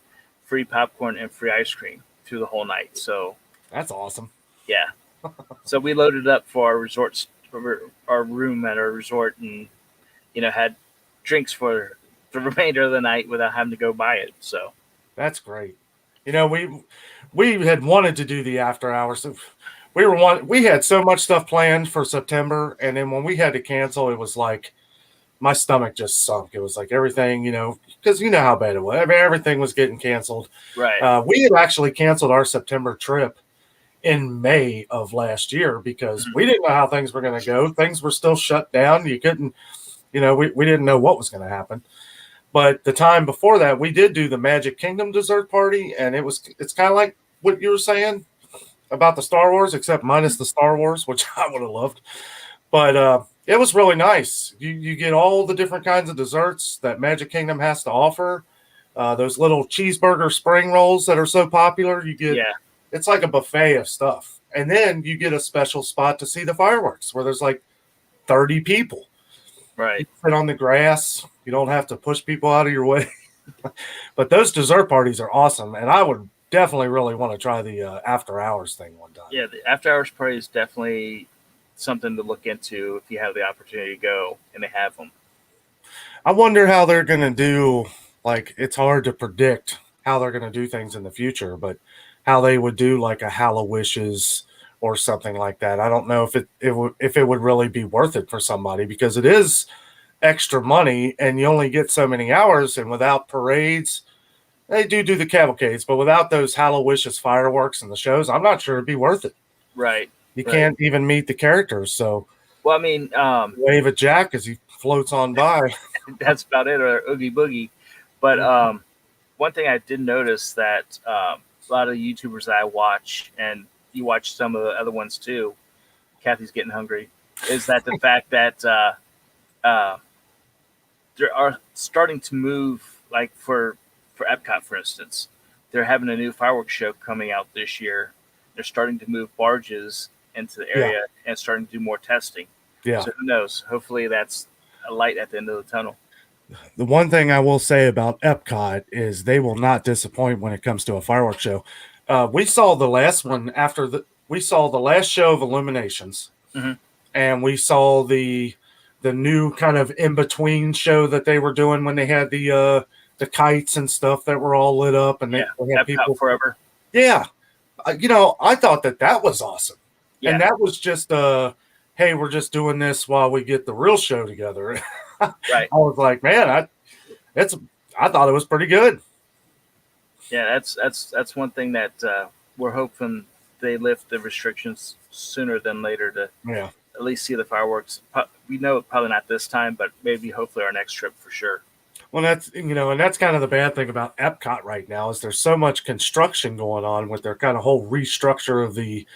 free popcorn, and free ice cream through the whole night. So That's awesome. yeah, so we loaded up for our resorts, for our room at our resort, and had drinks for the remainder of the night without having to go buy it. So That's great. You know, we had wanted to do the after hours. We had so much stuff planned for September, and then when we had to cancel, it was like my stomach just sunk. It was like everything, because you know how bad it was. I mean, everything was getting canceled. right, We had actually canceled our September trip in May of last year because Mhm. we didn't know how things were going to go. Things were still shut down. You couldn't, we didn't know what was going to happen. But the time before that, we did do the Magic Kingdom dessert party, and it's kind of like what you were saying about the Star Wars, except minus the Star Wars, which I would have loved. But it was really nice. You get all the different kinds of desserts that Magic Kingdom has to offer. Those little cheeseburger spring rolls that are so popular, Yeah, it's like a buffet of stuff. And then you get a special spot to see the fireworks where there's like 30 people. You right. sit on the grass. You don't have to push people out of your way. But those dessert parties are awesome, and I would definitely really want to try the after hours thing one time. Yeah, the after hours party is definitely something to look into if you have the opportunity to go, and they have them. I wonder how they're going to do. Like, it's hard to predict how they're going to do things in the future, but how they would do like a Hallowishes or something like that. I don't know if it would really be worth it for somebody because it is extra money and you only get so many hours. And without parades, they do the cavalcades, but without those Hallowishes fireworks and the shows, I'm not sure it'd be worth it. Right, You right. can't even meet the characters. So Well, I mean, wave at Jack as he floats on by. that's about it, or Oogie Boogie. But Mm. one thing I did notice that a lot of the YouTubers that I watch, and you watch some of the other ones too, Kathy's getting hungry, is that the fact that uh, they are starting to move, like for Epcot, for instance, they're having a new fireworks show coming out this year. They're starting to move barges into the Yeah, area and starting to do more testing. yeah. So who knows? Hopefully, that's a light at the end of the tunnel. The one thing I will say about Epcot is they will not disappoint when it comes to a fireworks show. We saw the last one we saw the last show of Illuminations, Hmm. and we saw the new kind of in between show that they were doing when they had the kites and stuff that were all lit up, and Yeah, they had Epcot people. forever. Yeah, I thought that was awesome, and Yeah, that was just hey, we're just doing this while we get the real show together. I right. was like, man, it's I thought it was pretty good. Yeah, that's one thing that we're hoping they lift the restrictions sooner than later to Yeah. at least see the fireworks. We know probably not this time, but maybe hopefully our next trip for sure. Well, and that's kind of the bad thing about Epcot right now is there's so much construction going on with their kind of whole restructure of the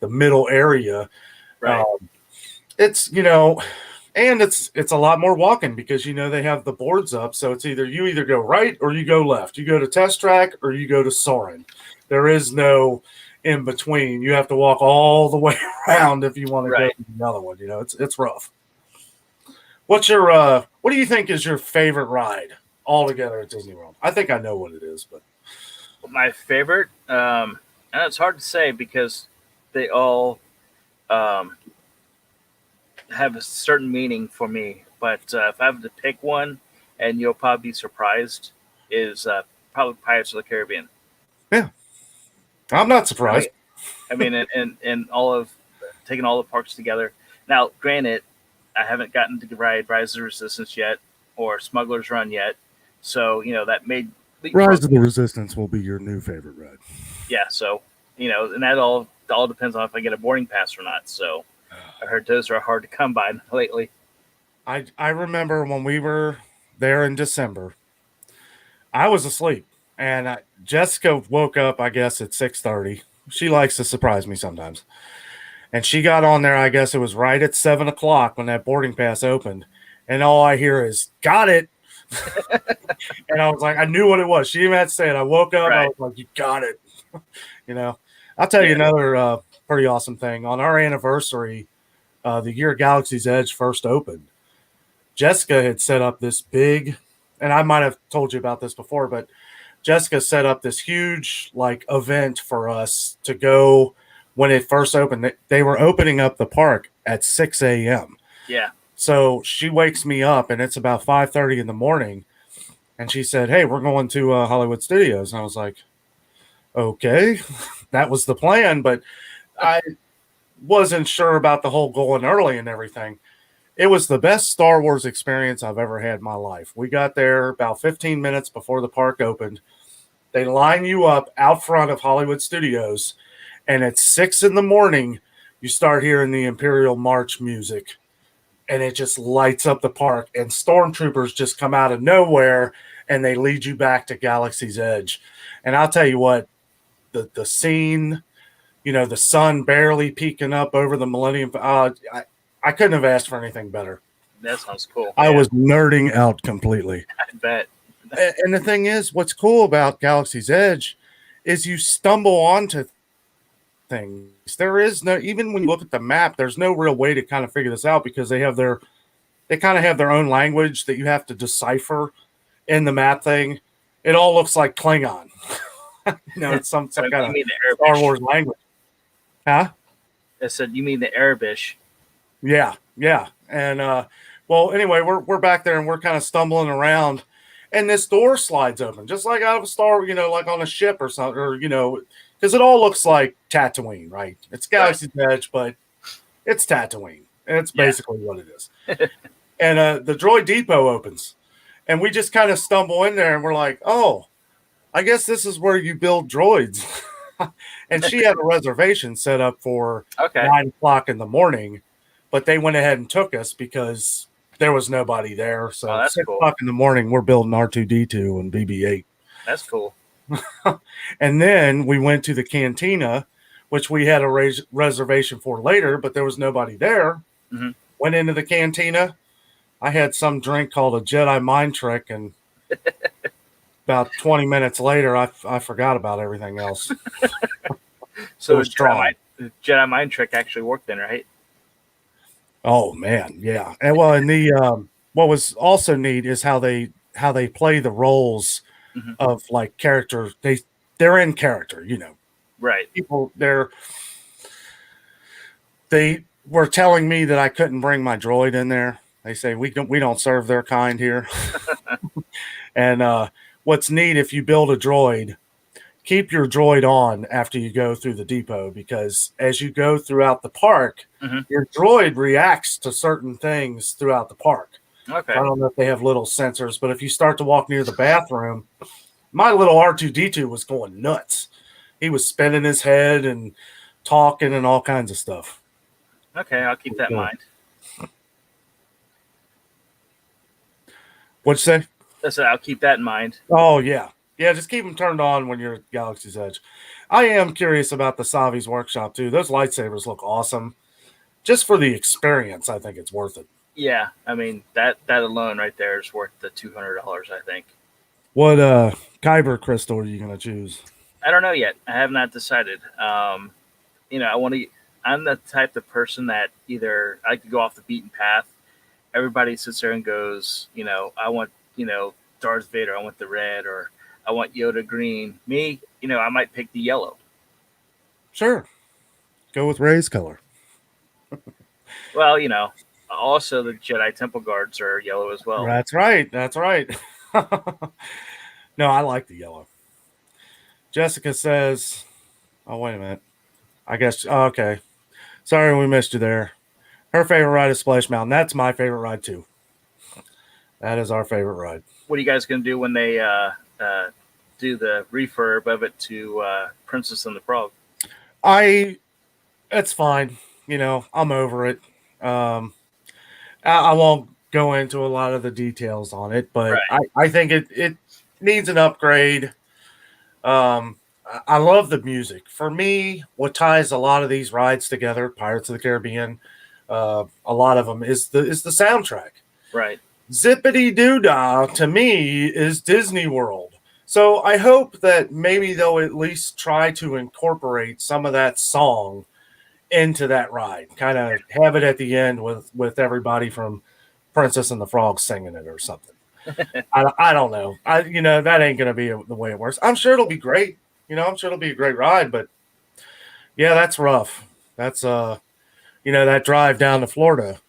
middle area. Right, Um, it's and it's a lot more walking because they have the boards up, so it's you either go right or you go left. You go to Test Track or you go to Soarin'. There is no in between. You have to walk all the way around if you want to go right. to the other one. It's rough. What do you think is your favorite ride altogether at Disney World? I think I know what it is, but My favorite, And it's hard to say because they all um, have a certain meaning for me. But if I have to pick one, and you'll probably be surprised, is probably Pirates of the Caribbean. Yeah, I'm not I mean, surprised. and all of taking all the parks together. Now, granted, I haven't gotten to ride Rise of the Resistance yet or Smuggler's Run yet, so that made leapfrog. Rise of the Resistance will be your new favorite ride. Yeah, so and that all depends on if I get a boarding pass or not. So I heard those are hard to come by lately. I remember when we were there in December, I was asleep, and Jessica woke up, I guess, at 6:30. She likes to surprise me sometimes. And she got on there, I guess it was right at 7 o'clock when that boarding pass opened. And all I hear is, got it. And I was like, I knew what it was. She even had to say it. I woke up, I Right. was like, you got it. I'll tell you another pretty awesome thing. On our anniversary, the year Galaxy's Edge first opened, Jessica had set up this big, and I might have told you about this before, but Jessica set up this huge event for us to go when it first opened. They were opening up the park at 6 a.m. Yeah. So she wakes me up, and it's about 5:30 in the morning, and she said, "Hey, we're going to Hollywood Studios." And I was like, "Okay, that was the plan," but I wasn't sure about the whole going early and everything. It was the best Star Wars experience I've ever had in my life. We got there about 15 minutes before the park opened. They line you up out front of Hollywood Studios, and at 6 in the morning, you start hearing the Imperial March music, and it just lights up the park. And stormtroopers just come out of nowhere, and they lead you back to Galaxy's Edge. And I'll tell you what, the scene, the sun barely peeking up over the Millennium. I couldn't have asked for anything better. That sounds cool. I was nerding out completely. I bet. And the thing is, what's cool about Galaxy's Edge is you stumble onto things. There is no, even when you look at the map, there's no real way to kind of figure this out because they kind of have their own language that you have to decipher in the map thing. It all looks like Klingon. It's some kind of Star Wars language. Huh? I said, you mean the Arabish? Yeah. And well, anyway, we're back there and we're kind of stumbling around, and this door slides open, just like out of a Star, like on a ship or something, or because it all looks like Tatooine, right? It's Galaxy's Edge, but it's Tatooine. It's basically what it is. And the droid depot opens, and we just kind of stumble in there, and we're like, oh, I guess this is where you build droids. And she had a reservation set up for 9 o'clock in the morning, but they went ahead and took us because there was nobody there. So 6 o'clock in the morning, we're building R2D2 and BB-8. That's cool. And then we went to the cantina, which we had a reservation for later, but there was nobody there. Mm-hmm. Went into the cantina. I had some drink called a Jedi mind trick, and about 20 minutes later, I forgot about everything else. So Jedi mind trick actually worked then, right? Oh man, yeah. And well, and the what was also neat is how they play the roles of character. They're in character, Right. People they were telling me that I couldn't bring my droid in there. They say we don't serve their kind here. And what's neat, if you build a droid, keep your droid on after you go through the depot, because as you go throughout the park, your droid reacts to certain things throughout the park. Okay. I don't know if they have little sensors, but if you start to walk near the bathroom, my little R2D2 was going nuts. He was spinning his head and talking and all kinds of stuff. Okay, I'll keep that in mind. What'd you say? I said I'll keep that in mind. Oh, yeah. Yeah, just keep them turned on when you're at Galaxy's Edge. I am curious about the Savi's workshop, too. Those lightsabers look awesome. Just for the experience, I think it's worth it. Yeah, I mean, that alone right there is worth the $200, I think. What Kyber crystal are you going to choose? I don't know yet. I have not decided. I'm the type of person that either I could go off the beaten path. Everybody sits there and goes, I want, Darth Vader, I want the red, or I want Yoda green. Me, I might pick the yellow. Sure. Go with Ray's color. Well, also the Jedi Temple Guards are yellow as well. That's right. That's right. No, I like the yellow. Jessica says, oh, wait a minute. I guess, okay. Sorry we missed you there. Her favorite ride is Splash Mountain. That's my favorite ride, too. That is our favorite ride. What are you guys going to do when they do the refurb of it to Princess and the Frog? It's fine. I'm over it. I won't go into a lot of the details on it, but Right. I think it needs an upgrade. I love the music. For me, what ties a lot of these rides together, Pirates of the Caribbean, a lot of them is the soundtrack. Right. Zippity Doo Dah to me is Disney World. So I hope that maybe they'll at least try to incorporate some of that song into that ride. Kind of have it at the end with everybody from Princess and the Frog singing it or something. I don't know. That ain't gonna be the way it works. I'm sure it'll be great. I'm sure it'll be a great ride, but yeah, that's rough. That's that drive down to Florida.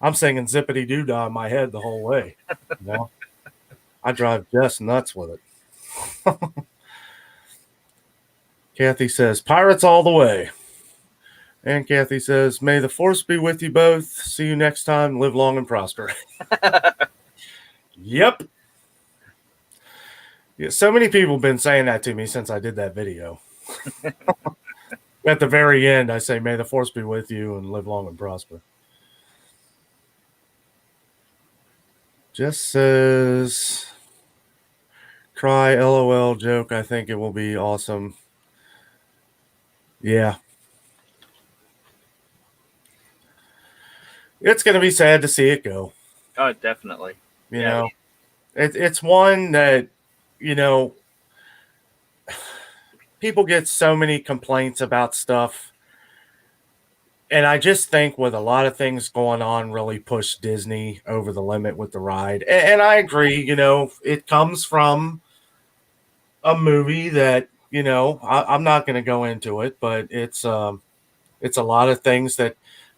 I'm singing Zippity Doo Dah in my head the whole way. I drive just nuts with it. Kathy says, Pirates all the way. And Kathy says, may the force be with you both. See you next time. Live long and prosper. Yep. Yeah, so many people have been saying that to me since I did that video. At the very end, I say, may the force be with you and live long and prosper. Just says, cry, LOL, joke. I think it will be awesome. Yeah. It's going to be sad to see it go. Oh, definitely. It's one that, people get so many complaints about stuff. And I just think with a lot of things going on, really pushed Disney over the limit with the ride. And I agree, it comes from a movie that, I'm not going to go into it, but it's a lot of things that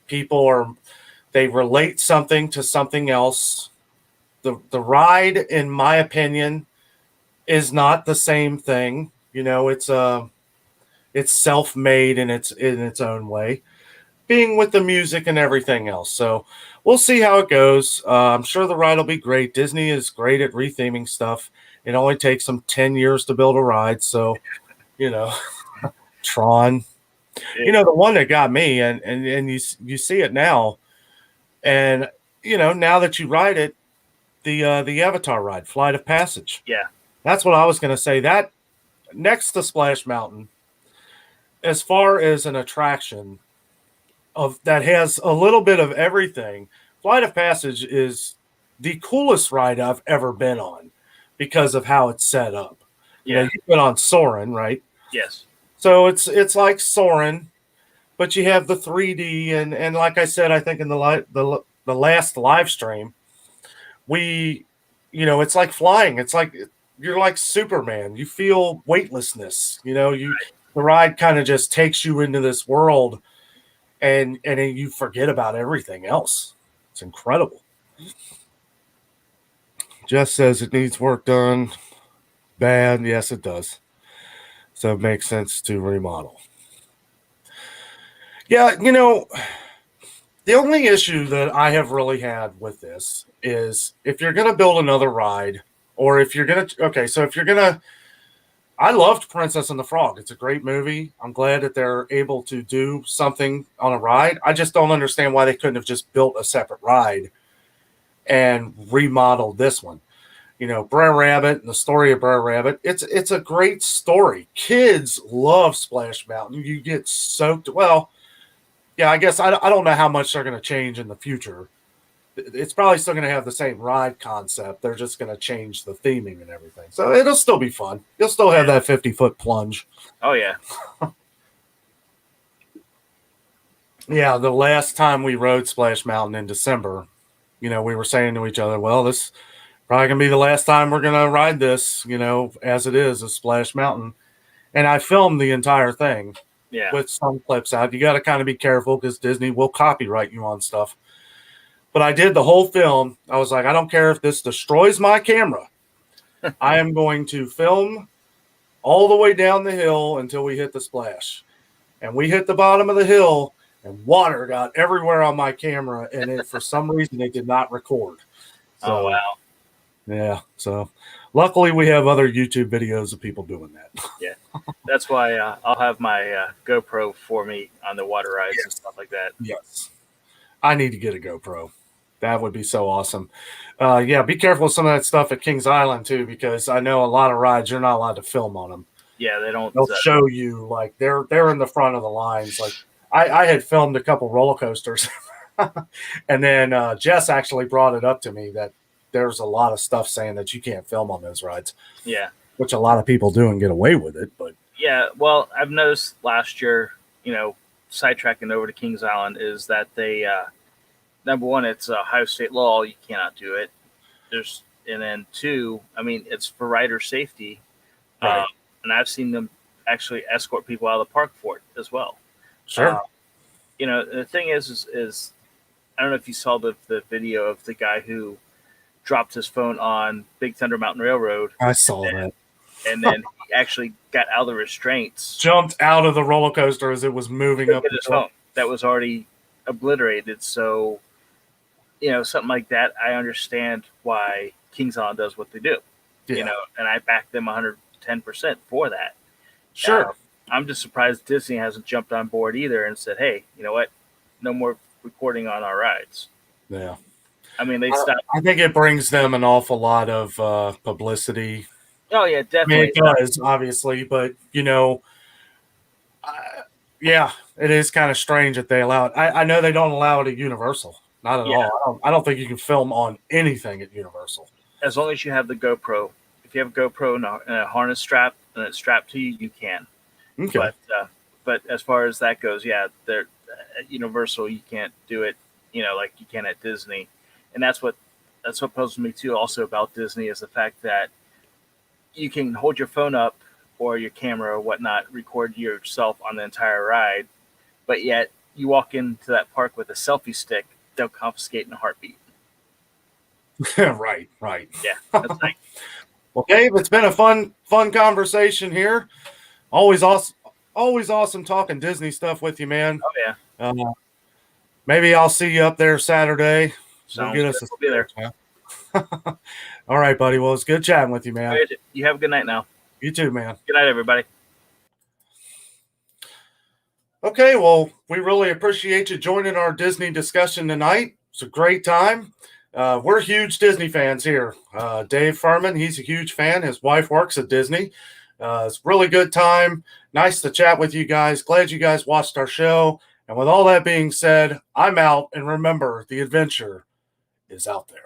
they relate something to something else. The ride, in my opinion, is not the same thing. It's self-made in its own way, being with the music and everything else. So we'll see how it goes. I'm sure the ride will be great. Disney is great at retheming stuff. It only takes them 10 years to build a ride. So, Tron, the one that got me, and you see it now. And, now that you ride it, the Avatar ride, Flight of Passage. Yeah. That's what I was going to say. That next to Splash Mountain, as far as an attraction that has a little bit of everything, Flight of Passage is the coolest ride I've ever been on because of how it's set up. Yeah. You've been on Soarin', right? Yes. So it's like Soarin', but you have the 3D and like I said, I think in the last live stream, it's like flying. It's like you're like Superman. You feel weightlessness. The ride kind of just takes you into this world, and then you forget about everything else. It's incredible. Jess says it needs work done. Bad. Yes, it does. So it makes sense to remodel. Yeah, the only issue that I have really had with this is if you're going to build another ride, or if you're going to, I loved Princess and the Frog. It's a great movie. I'm glad that they're able to do something on a ride. I just don't understand why they couldn't have just built a separate ride and remodeled this one. Brer Rabbit and the story of Brer Rabbit. It's a great story. Kids love Splash Mountain. You get soaked. Well, yeah, I guess I don't know how much they're going to change in the future. It's probably still going to have the same ride concept. They're just going to change the theming and everything. So it'll still be fun. You'll still have that 50-foot plunge. Oh, yeah. Yeah, the last time we rode Splash Mountain in December, we were saying to each other, well, this probably going to be the last time we're going to ride this, as it is, a Splash Mountain. And I filmed the entire thing. Yeah. with some clips out. You got to kind of be careful because Disney will copyright you on stuff. But I did the whole film. I was like, I don't care if this destroys my camera. I am going to film all the way down the hill until we hit the splash. And we hit the bottom of the hill, and water got everywhere on my camera, and it, for some reason, it did not record. So, Oh, wow. Yeah. So luckily we have other YouTube videos of people doing that. Yeah. That's why I'll have my GoPro for me on the water rides and stuff like that. Yes. I need to get a GoPro. That would be so awesome. Yeah, be careful with some of that stuff at Kings Island too, because I know a lot of rides you're not allowed to film on them. Yeah, they don't. They'll show you like they're in the front of the lines. Like I had filmed a couple roller coasters, and then Jess actually brought it up to me that there's a lot of stuff saying that you can't film on those rides. Yeah, which a lot of people do and get away with it. But yeah, well, I've noticed last year, sidetracking over to Kings Island is that they number one, it's Ohio state law, you cannot do it. And then two, I mean, it's for rider safety, right. And I've seen them actually escort people out of the park for it as well. Sure. The thing is I don't know if you saw the video of the guy who dropped his phone on Big Thunder Mountain Railroad. I saw that. And then he actually got out of the restraints. Jumped out of the roller coaster as it was moving up. At his phone that was already obliterated. So, something like that, I understand why Kings Island does what they do. Yeah. And I back them 110% for that. Sure. I'm just surprised Disney hasn't jumped on board either and said, hey, you know what? No more recording on our rides. Yeah. I mean, they stopped. I think it brings them an awful lot of publicity. Oh, yeah, definitely. I mean, it does, obviously, but, yeah, it is kind of strange that they allow it. I know they don't allow it at Universal. Not at all. I don't think you can film on anything at Universal. As long as you have the GoPro. If you have a GoPro and a harness strap and it's strapped to you, you can. Okay. But as far as that goes, yeah, at Universal you can't do it, like you can at Disney. And that's what puzzles me too also about Disney is the fact that you can hold your phone up or your camera or whatnot, record yourself on the entire ride, but yet you walk into that park with a selfie stick, they'll confiscate in a heartbeat. Right. Yeah. That's like, well, Dave, it's been a fun conversation here. Always awesome talking Disney stuff with you, man. Oh yeah. Maybe I'll see you up there Saturday. We'll be there. All right, buddy. Well, it's good chatting with you, man. You have a good night now. You too, man. Good night, everybody. Okay, well, we really appreciate you joining our Disney discussion tonight. It's a great time. We're huge Disney fans here. Dave Furman, he's a huge fan. His wife works at Disney. It's a really good time. Nice to chat with you guys. Glad you guys watched our show. And with all that being said, I'm out. And remember, the adventure is out there.